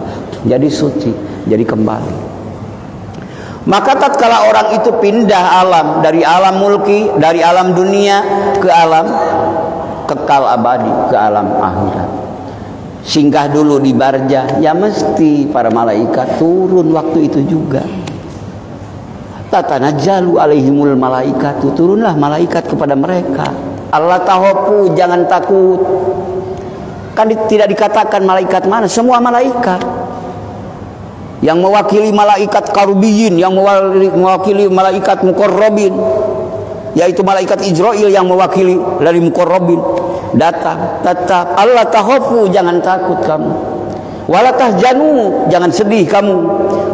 Jadi suci, jadi kembali. Maka tatkala orang itu pindah alam, dari alam mulki, dari alam dunia ke alam kekal abadi, ke alam akhirat, singgah dulu di barzah, ya mesti para malaikat turun waktu itu juga. Tatanazzalu alaihimul malaikatu, turunlah malaikat kepada mereka. Allah tahopu, jangan takut. Kan tidak dikatakan malaikat mana, semua malaikat. Yang mewakili malaikat karubiyin, yang mewakili malaikat muqarrabin, yaitu malaikat Israil yang mewakili dari muqarrabin, datang. Tetap Allah tahofu, jangan takut kamu, wala tahzanu, jangan sedih kamu,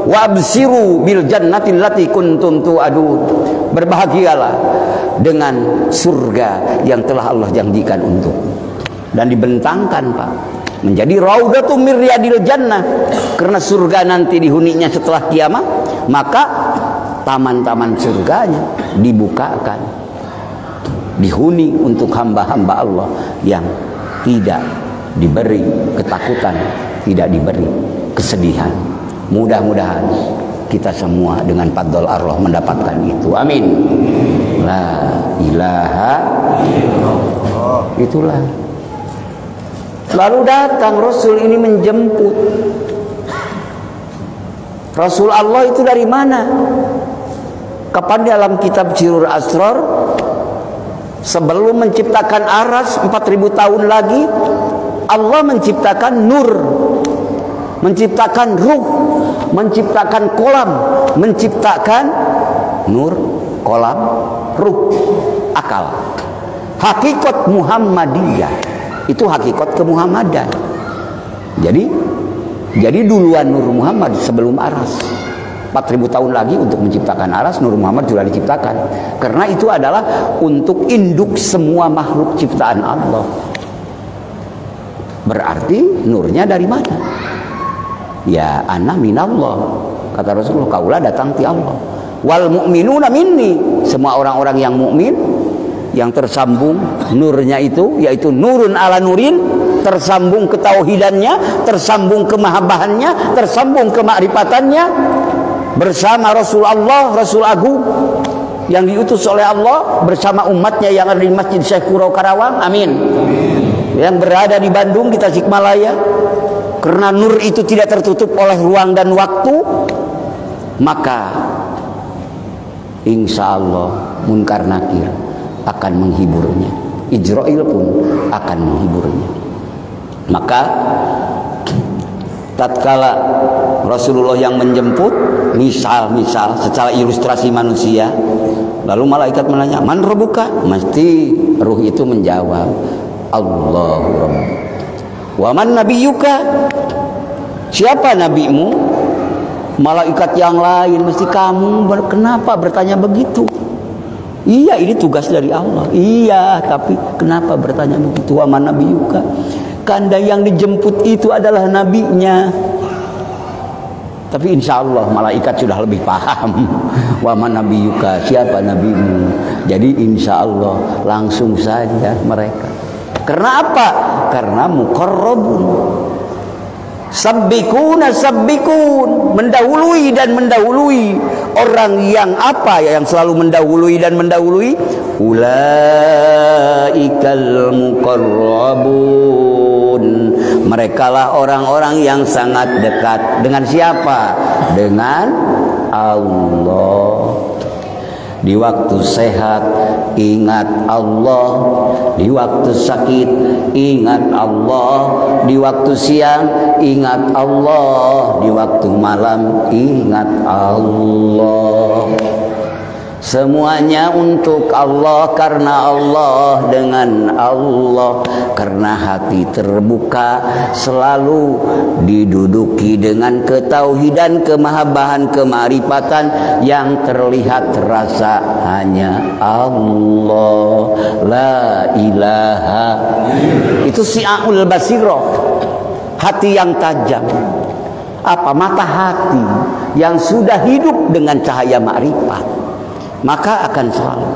wa absiru bil jannati allati kuntum tu'adun, berbahagialah dengan surga yang telah Allah janjikan untuk, dan dibentangkan Pak menjadi raudhatum mir riyadil jannah, karena surga nanti dihuninya setelah kiamat, maka taman-taman surganya dibukakan, dihuni untuk hamba-hamba Allah yang tidak diberi ketakutan, tidak diberi kesedihan. Mudah-mudahan kita semua dengan fadl Allah mendapatkan itu. Amin. La ilaha illallah. Itulah. Lalu datang Rasul ini menjemput. Rasul Allah itu dari mana? Kapan dalam kitab Sirrul Asrar, sebelum menciptakan aras 4000 tahun lagi, Allah menciptakan nur, menciptakan ruh, menciptakan kolam, menciptakan nur, kolam, ruh, akal. Hakikat Muhammadiyah itu hakikat kemuhammadan. Jadi duluan Nur Muhammad sebelum aras. 4.000 tahun lagi untuk menciptakan aras, Nur Muhammad sudah diciptakan. Karena itu adalah untuk induk semua makhluk ciptaan Allah. Berarti nurnya dari mana? Ya, ana minallah. Kata Rasulullah, kaulah datang ti Allah. Wal mu'minuna minni. Semua orang-orang yang mukmin, yang tersambung nurnya itu, yaitu nurun ala nurin, tersambung ketauhidannya, tersambung kemahabahannya, tersambung kema'rifatannya, bersama Rasulullah, Rasul Agung yang diutus oleh Allah, bersama umatnya yang ada di Masjid Syekh Kuro Karawang, amin, yang berada di Bandung, di Tasikmalaya. Karena nur itu tidak tertutup oleh ruang dan waktu, maka insya Allah munkar nakir akan menghiburnya, Ijrail pun akan menghiburnya. Maka tatkala Rasulullah yang menjemput, misal secara ilustrasi manusia, lalu malaikat menanya, man rabbuka? Mesti ruh itu menjawab, Allahu Rabb. Wa man nabiyyuka? Siapa nabimu? Malaikat yang lain mesti, kamu kenapa bertanya begitu? Iya, ini tugas dari Allah. Iya, tapi kenapa bertanya begitu? Wa man nabiyyuka? Kanda yang dijemput itu adalah nabinya. Tapi insya Allah malaikat sudah lebih paham. Wa man nabiyyuka? Siapa nabimu? Jadi insya Allah langsung saja mereka. Karena apa? Karena muqarrabun. Sabbikun, mendahului dan mendahului. Orang yang apa ya, yang selalu mendahului dan mendahului? Ulaikal muqarrabun. Merekalah orang-orang yang sangat dekat. Dengan siapa? Dengan Allah. Di waktu sehat ingat Allah, di waktu sakit ingat Allah, di waktu siang ingat Allah, di waktu malam ingat Allah. Semuanya untuk Allah, karena Allah, dengan Allah. Karena hati terbuka selalu diduduki dengan ketauhidan, kemahabahan, kemarifatan, yang terlihat terasa hanya Allah, la ilaha. Itu si'aul basirah, hati yang tajam. Apa? Mata hati yang sudah hidup dengan cahaya makrifat. Maka akan selalu,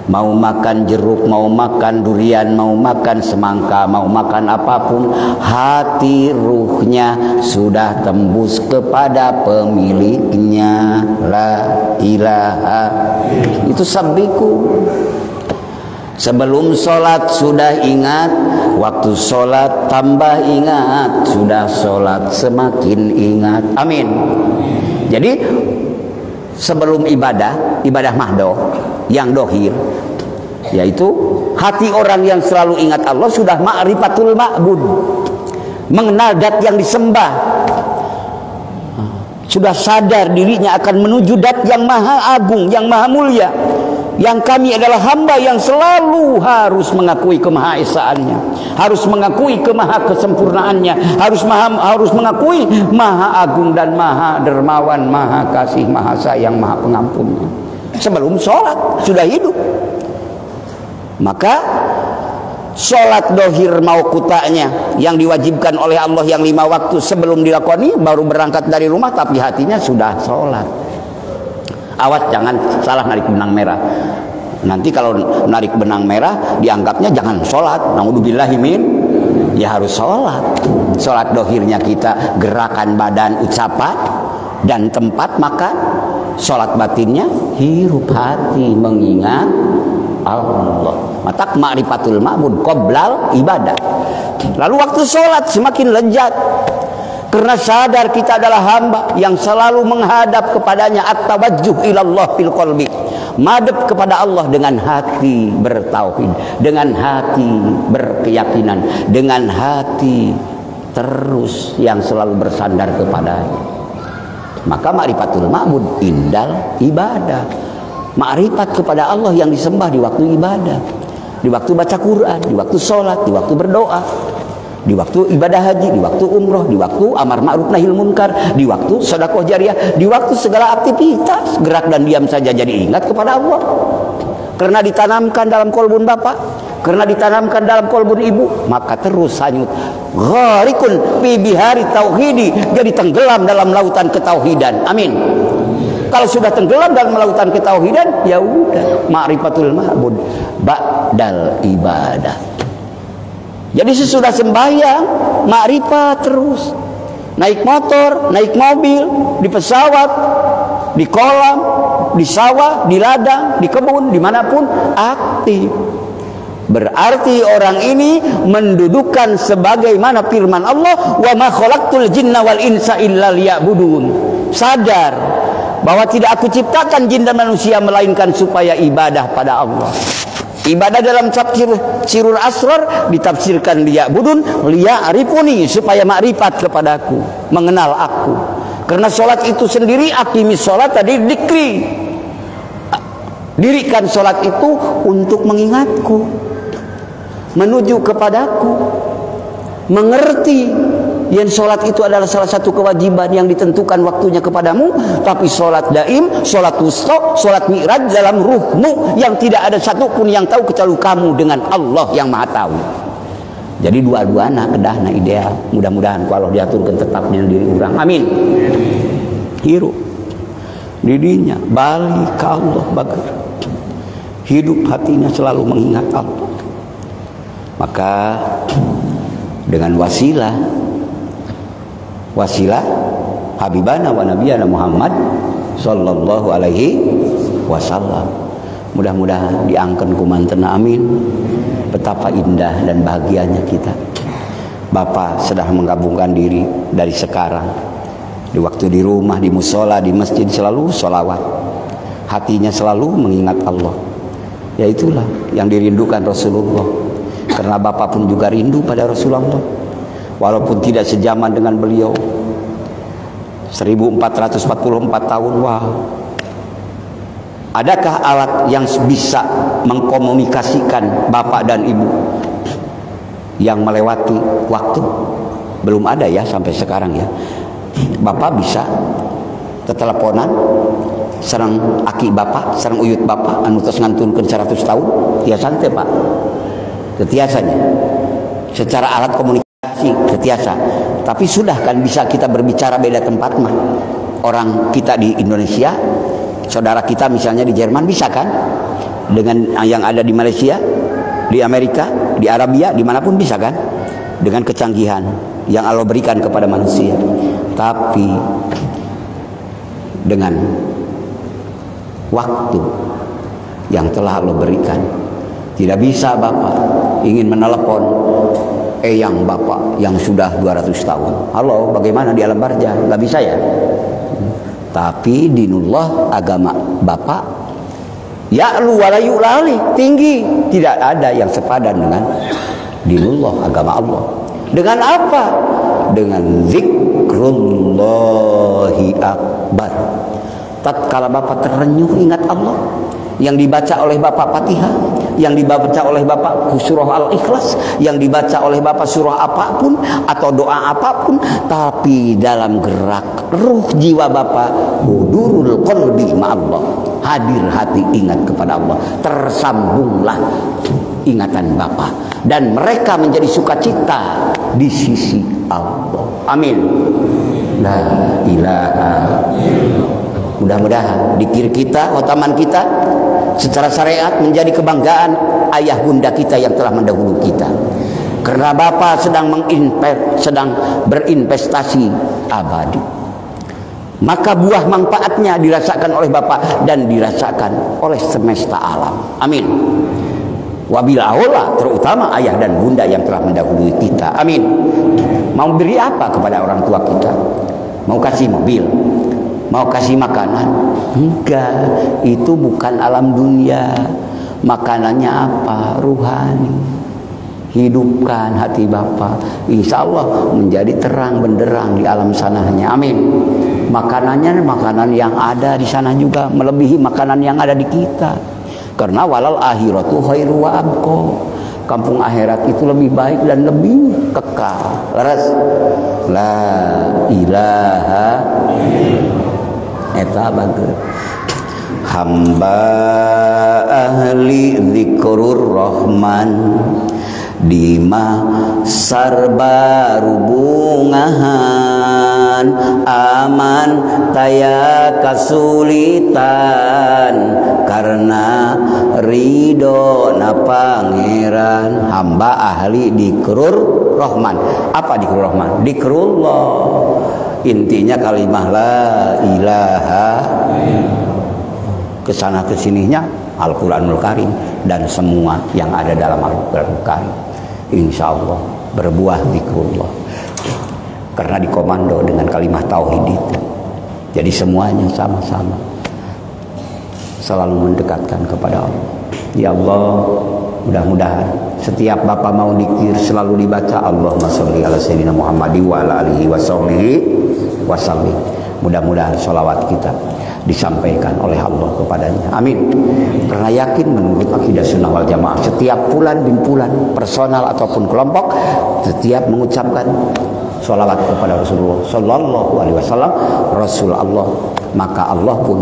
mau makan jeruk, mau makan durian, mau makan semangka, mau makan apapun, hati ruhnya sudah tembus kepada pemiliknya, la ilaha. Itu sabbiku. Sebelum sholat sudah ingat, waktu sholat tambah ingat, sudah sholat semakin ingat, amin. Jadi sebelum ibadah mahdoh, yang dohir, yaitu hati orang yang selalu ingat Allah, sudah ma'rifatul ma'bud, mengenal dat yang disembah, sudah sadar dirinya akan menuju dat yang maha agung, yang maha mulia, yang kami adalah hamba yang selalu harus mengakui kemahaesaannya, harus mengakui kemahakesempurnaannya, harus mengakui maha agung dan maha dermawan, maha kasih, maha sayang, maha pengampunnya. Sebelum sholat sudah hidup. Maka sholat dohir mau kutanya yang diwajibkan oleh Allah yang 5 waktu sebelum dilakoni, baru berangkat dari rumah tapi hatinya sudah sholat. Awas jangan salah narik benang merah. Nanti kalau narik benang merah dianggapnya jangan sholat. Naudzubillahi min. Ya harus sholat. Sholat dohirnya kita gerakan badan, ucapan dan tempat makan. Sholat batinnya hirup hati mengingat Allah. Matak ma'rifatul ma'bud qoblal ibadah. Lalu waktu sholat semakin lezat, karena sadar kita adalah hamba yang selalu menghadap kepadanya, at-tawajjuh ilallah fil qalbi, madhab kepada Allah dengan hati bertauhid, dengan hati berkeyakinan, dengan hati terus yang selalu bersandar kepadanya. Maka ma'rifatul ma'bud indal ibadah, ma'rifat kepada Allah yang disembah di waktu ibadah, di waktu baca Quran, di waktu sholat, di waktu berdoa. di waktu ibadah haji, di waktu umroh, di waktu amar ma'ruf nahil munkar, di waktu sedekah jariah, di waktu segala aktivitas gerak dan diam saja jadi ingat kepada Allah. Karena ditanamkan dalam kolbun bapak, karena ditanamkan dalam kolbun ibu, maka terus hanyut. Gharikun fi bihari tauhidi, jadi tenggelam dalam lautan ketauhidan. Amin. Kalau sudah tenggelam dalam lautan ketauhidan, ya udah ma'rifatul ma'bud ba'dal ibadah. Jadi sesudah sembahyang, makrifat terus. Naik motor, naik mobil, di pesawat, di kolam, di sawah, di ladang, di kebun, dimanapun aktif. Berarti orang ini mendudukan sebagaimana firman Allah, wa ma khalaqtul jinna wal insa illa liya'budun. Sadar bahwa tidak aku ciptakan jin dan manusia melainkan supaya ibadah pada Allah. Ibadah dalam tafsir Sirul Asrar ditafsirkan liya'budun, liya'rifuni, supaya makrifat kepadaku, mengenal aku. Karena sholat itu sendiri, aqimis sholat tadi dikri, dirikan sholat itu untuk mengingatku, menuju kepadaku, mengerti yang sholat itu adalah salah satu kewajiban yang ditentukan waktunya kepadamu. Tapi sholat daim, sholat wusta, sholat mi'raj dalam ruhmu yang tidak ada satupun yang tahu kecuali kamu dengan Allah yang maha tahu. Jadi dua-duana kedahna ideal. Mudah-mudahan kalau diaturkan tetapnya diri orang. Amin. Hirup didinya balik ke Allah bager. Hidup hatinya selalu mengingat Allah. Maka dengan wasilah habibana wa nabiyana Muhammad sallallahu alaihi wasallam, mudah-mudahan diangkat kumantena. Amin. Betapa indah dan bahagianya kita. Bapak sedang menggabungkan diri dari sekarang, di waktu di rumah, di musola, di masjid selalu sholawat, hatinya selalu mengingat Allah. Ya itulah yang dirindukan Rasulullah. Karena Bapak pun juga rindu pada Rasulullah, walaupun tidak sejaman dengan beliau. 1444 tahun. Wow. Adakah alat yang bisa mengkomunikasikan Bapak dan Ibu yang melewati waktu? Belum ada ya sampai sekarang ya. Bapak bisa teteleponan sareng aki Bapak, sareng uyut Bapak anu tos ngantunkeun 100 tahun, tiasan teh Pak. Ketiasanya secara alat komunikasi ketiasa. Tapi sudah kan bisa kita berbicara beda tempat mah. Orang kita di Indonesia, saudara kita misalnya di Jerman bisa kan? Dengan yang ada di Malaysia, di Amerika, di Arabia, dimanapun bisa kan? Dengan kecanggihan yang Allah berikan kepada manusia. Tapi dengan waktu yang telah Allah berikan, tidak bisa Bapak ingin menelepon eyang Bapak yang sudah 200 tahun. Halo, bagaimana di alam barja? Gak bisa ya? Tapi dinullah, agama Bapak, ya'lu wa la yu'lali, tinggi. Tidak ada yang sepadan dengan dinullah, agama Allah. Dengan apa? Dengan zikrullahi akbar. Tatkala Bapak terenyuh ingat Allah, yang dibaca oleh Bapak Fatihah, yang dibaca oleh Bapak surah Al-Ikhlas, yang dibaca oleh Bapak surah apapun atau doa apapun, tapi dalam gerak ruh jiwa Bapak, hudurul qalbi ma'allah, hadir hati ingat kepada Allah, tersambunglah ingatan Bapak, dan mereka menjadi sukacita di sisi Allah. Amin. La ilaha. Mudah-mudahan dikir kita, khotaman kita secara syariat menjadi kebanggaan ayah bunda kita yang telah mendahului kita. Karena Bapak sedang berinvestasi abadi, maka buah manfaatnya dirasakan oleh Bapak dan dirasakan oleh semesta alam. Amin. Wabil aula, terutama ayah dan bunda yang telah mendahului kita. Amin. Mau beri apa kepada orang tua kita? Mau kasih mobil? Mau kasih makanan? Enggak, itu bukan alam dunia. Makanannya apa? Ruhani. Hidupkan hati Bapak, insya Allah menjadi terang benderang di alam sananya. Amin. Makanannya makanan yang ada di sana juga melebihi makanan yang ada di kita. Karena walal akhiratu khairu wa abqa. Kampung akhirat itu lebih baik dan lebih kekal. Leres. La ilaha eta bagus. Hamba ahli zikrur rahman Dima sarba rubungahan aman taya kasulitan karena ridho na pangeran. Hamba ahli dikrur rahman. Apa dikrur rahman? Dikrullah. Intinya kalimah la ilaha, kesana kesininya Al-Quranul Karim dan semua yang ada dalam Al-Quranul Karim. Insya Allah berbuah zikrullah karena dikomando dengan kalimat tauhid itu. Jadi semuanya sama-sama selalu mendekatkan kepada Allah. Ya Allah, mudah-mudahan setiap bapak mau dikir selalu dibaca Allahumma sholli ala sayyidina Muhammad wa ala alihi wa sallim. Mudah-mudahan sholawat kita disampaikan oleh Allah kepadanya. Amin. Karena yakin menurut akidah sunnah wal jamaah, setiap bulan bimpulan, personal ataupun kelompok, setiap mengucapkan sholawat kepada Rasulullah Sallallahu Alaihi Wasallam, Rasul Allah, maka Allah pun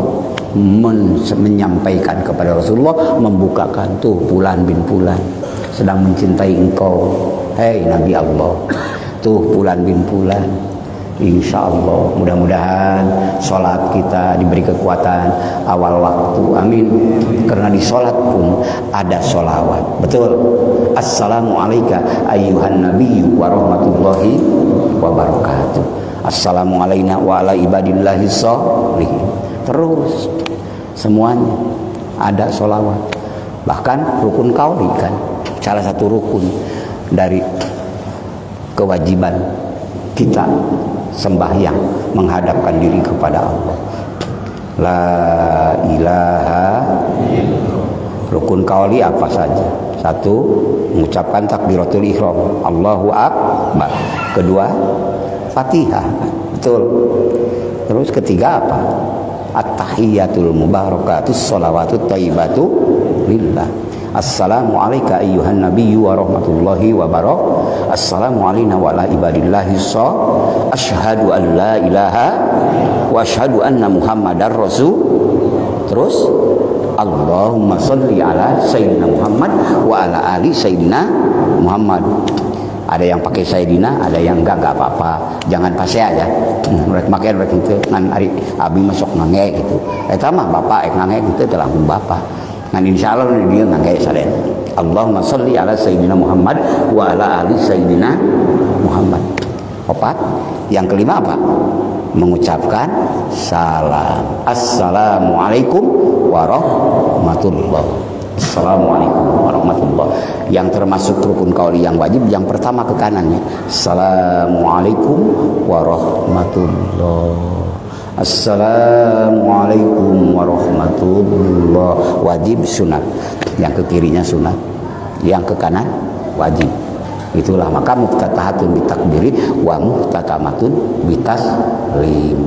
menyampaikan kepada Rasulullah, membukakan tuh bulan bin bulan sedang mencintai engkau, hei Nabi Allah, tuh bulan bin bulan. Insya Allah mudah-mudahan sholat kita diberi kekuatan awal waktu. Amin. Karena di sholat pun ada sholawat. Betul. Assalamualaikum ayyuhan nabiyyu wa rahmatullahi wa barakatuh. Assalamualaikum wa ala ibadillahi sholihin. Terus semuanya ada sholawat. Bahkan rukun qauli kan, salah satu rukun dari kewajiban kita sembahyang menghadapkan diri kepada Allah. La ilaha. Rukun qauli apa saja? Satu, mengucapkan takbiratul ihram, Allahu akbar. Kedua, Fatihah. Betul. Terus ketiga apa? At-tahiyatul mubarakatus sholawatut thayyibatu lillah. Assalamualaikum ayyuhan nabiyyu wa rahmatullahi wa barakatuh. Assalamu alayna wa ala ibadillahi sholihin. Asyhadu an la ilaha wa asyhadu anna Muhammadar rasul. Terus Allahumma sholli ala sayyidina Muhammad wa ala ali sayyidina Muhammad. Ada yang pakai sayyidina, ada yang enggak apa-apa. Jangan pase aja. Rek make rek kitu ngan ari abi masuk ngange gitu. Eta mah bapak ek ngange kitu telah bapak. Ngan insyaallah dia ngange saren. Allahumma sholli ala sayyidina Muhammad wa ala ali sayyidina Muhammad. Opat. Yang kelima apa? Mengucapkan salam. Assalamualaikum warahmatullahi. Assalamualaikum warahmatullahi. Yang termasuk rukun qauli yang wajib, yang pertama ke kanannya. Assalamualaikum warahmatullahi. Assalamualaikum warahmatullahi. Wajib sunat. Yang ke kirinya sunat, yang ke kanan wajib. Itulah maka muftatahatun bitakbiri wa muhtatamatun bitaslim.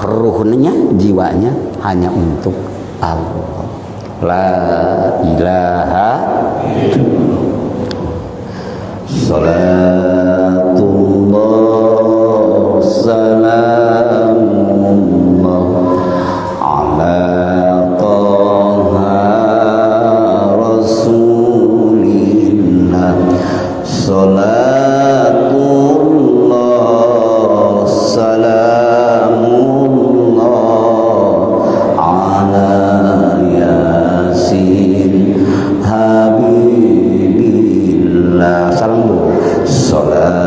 Ruhnya, jiwanya hanya untuk Allah. La ilaha salatullah salamullah ala taha rasulillah. Salatullah salamullah ala yasin habibillah. Salam dulu. Salatullah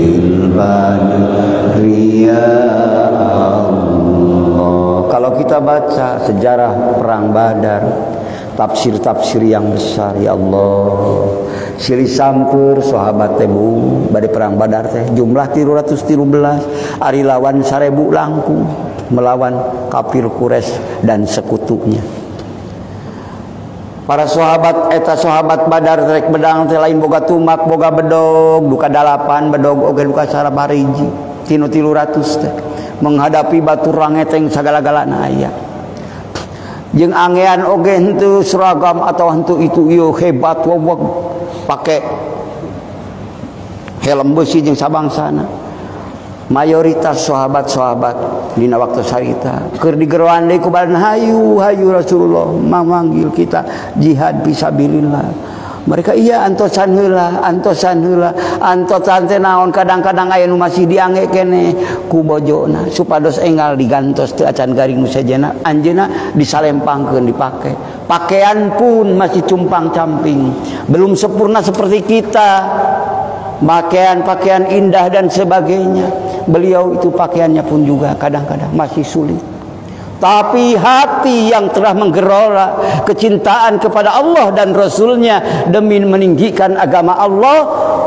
bil badri ya Allah. Kalau kita baca sejarah perang Badar, tafsir-tafsir yang besar, ya Allah, silih sampeur sahabat tebu bade perang Badar teh jumlah 313 ari lawan 1000 langkung melawan kafir Quraisy dan sekutunya. Para sahabat eta sahabat Badar rek bedang teh lain boga tumak boga bedog duka 8 bedog oge duka 9 tinu 300 teh menghadapi batu rangeteng sagala-galana aya. Jeung angean oge henteu seragam atau henteu itu ieu hebat wawag pake helm besi jeung sabangsana. Mayoritas sahabat-sahabat dina waktu sarita keur digeroan deui ku badan hayu Rasulullah manggil kita jihad fisabilillah. Mereka iya antosan heula antosan teh naon kadang-kadang aya nu masih diangge kene ku bojona supados enggal digantos teu acan garing nu sejenna anjeunna disalempangkeun dipake. Pakaian pun masih cumpang-camping, belum sempurna seperti kita. Pakaian indah dan sebagainya. Beliau itu pakaiannya pun juga kadang-kadang masih sulit. Tapi hati yang telah menggelola kecintaan kepada Allah dan Rasulnya demi meninggikan agama Allah,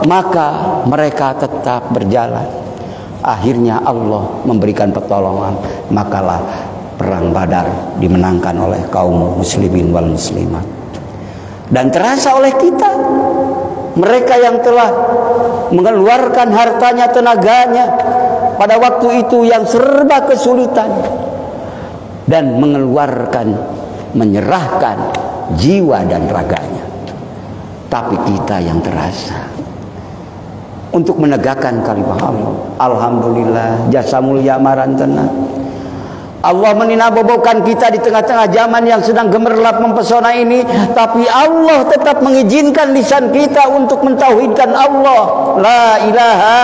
maka mereka tetap berjalan. Akhirnya Allah memberikan pertolongan, makalah perang Badar dimenangkan oleh kaum muslimin wal muslimat. Dan terasa oleh kita, mereka yang telah mengeluarkan hartanya, tenaganya pada waktu itu yang serba kesulitan, dan mengeluarkan, menyerahkan jiwa dan raganya. Tapi kita yang terasa untuk menegakkan kalimat Allah. Alhamdulillah, jasa mulia marantena. Allah meninabobokan kita di tengah-tengah zaman yang sedang gemerlap mempesona ini, tapi Allah tetap mengizinkan lisan kita untuk mentauhidkan Allah, la ilaha,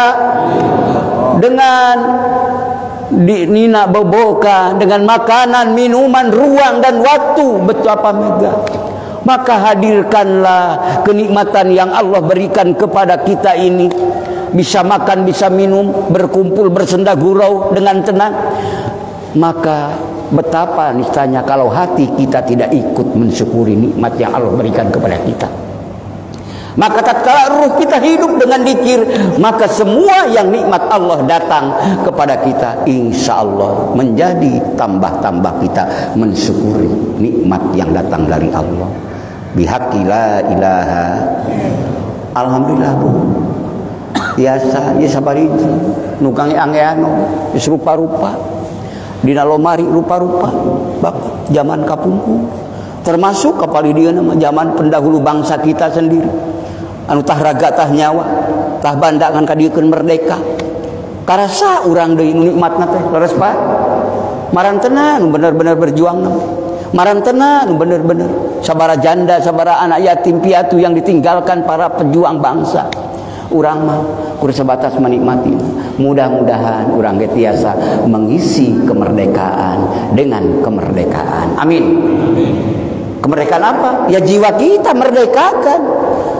dengan nina boboka, dengan makanan, minuman, ruang dan waktu betapa megah. Maka hadirkanlah kenikmatan yang Allah berikan kepada kita ini, bisa makan, bisa minum, berkumpul, bersenda gurau dengan tenang. Maka betapa niscaya kalau hati kita tidak ikut mensyukuri nikmat yang Allah berikan kepada kita. Maka tatkala ruh kita hidup dengan zikir, maka semua yang nikmat Allah datang kepada kita, insya Allah menjadi tambah-tambah kita mensyukuri nikmat yang datang dari Allah. Bihaqqi la ilaha. Alhamdulillah Bu. Biasa ya sabariji nukange angeano geus rupa-rupa dina lomari rupa-rupa Bapak zaman kapungkur, termasuk kapali dia nama zaman pendahulu bangsa kita sendiri anu tah raga tah nyawa tah bandakan kadiekeun merdeka karasa urang deui nikmatna teh leres Pak marantena nu bener-bener berjuang marantena nu bener-bener sabara janda sabara anak yatim piatu yang ditinggalkan para pejuang bangsa. Urang mah kudu sebatas menikmati. Mudah-mudahan urang ge tiasa mengisi kemerdekaan dengan kemerdekaan. Amin. Kemerdekaan apa? Ya jiwa kita merdekakan.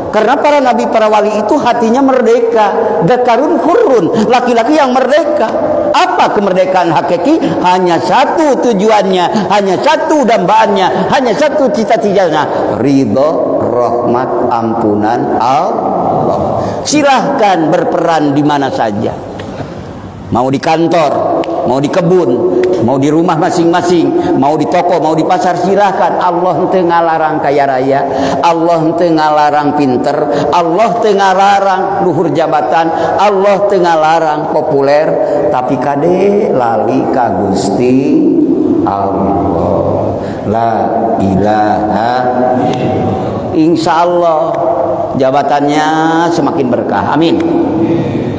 Karena para nabi, para wali itu hatinya merdeka. Dzakarun hurrun, laki-laki yang merdeka. Apa kemerdekaan hakiki? Hanya satu tujuannya, hanya satu dambaannya, hanya satu cita-citanya, ridho, rahmat, ampunan Allah. Silahkan berperan di mana saja. Mau di kantor, mau di kebun, mau di rumah masing-masing, mau di toko, mau di pasar, silahkan. Allah teu ngalarang kaya raya, Allah teu ngalarang pinter, Allah teu ngalarang luhur jabatan, Allah teu ngalarang populer, tapi kade lali ka Gusti Allah. La ilaha. Insya Allah jabatannya semakin berkah. Amin.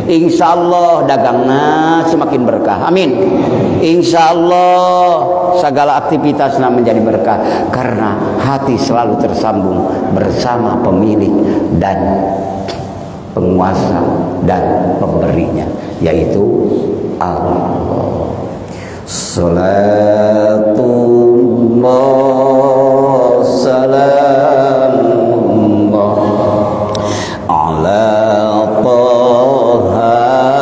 Insya Allah dagangnya semakin berkah. Amin. Insya Allah segala aktivitasnya menjadi berkah karena hati selalu tersambung bersama pemilik dan penguasa dan pemberinya, yaitu Allah. Salatullah salamullah ala taha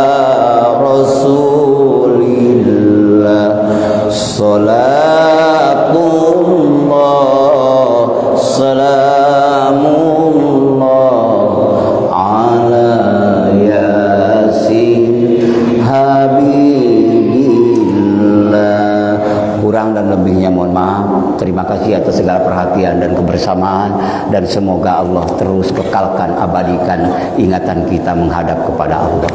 lebihnya mohon maaf. Terima kasih atas segala perhatian dan kebersamaan, dan semoga Allah terus kekalkan, abadikan ingatan kita menghadap kepada Allah.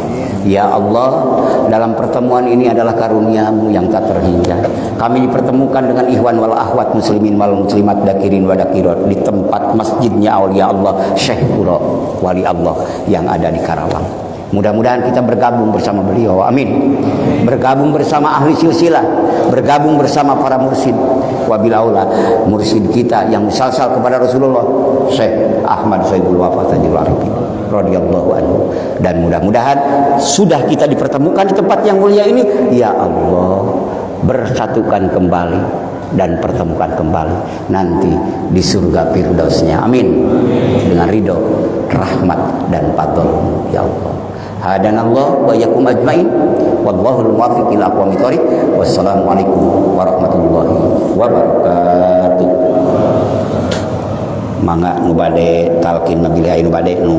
Ya Allah, dalam pertemuan ini adalah karunia-Mu yang tak terhingga. Kami dipertemukan dengan ikhwan wal akhwat muslimin wal muslimat dakirin wa dakirat di tempat masjidnya Aulia Allah Syekh Kuro Wali Allah yang ada di Karawang. Mudah-mudahan kita bergabung bersama beliau, amin. Bergabung bersama ahli silsilah, bergabung bersama para mursyid. Wabillahi mursyid kita yang musalsal kepada Rasulullah, Syekh Ahmad Sayyidul Wafa Tajul Arifin radhiyallahu anhu. Dan mudah-mudahan sudah kita dipertemukan di tempat yang mulia ini, ya Allah, bersatukan kembali dan pertemukan kembali nanti di surga firdausnya, amin, dengan ridho, rahmat dan fadl ya Allah. Hadanallah wa iyyakum ajmain, wallahul muwaffiq ila aqwamit thoriq. Wassalamualaikum warahmatullahi wabarakatuh. Mangga nu bade talqin mabilia nu bade nu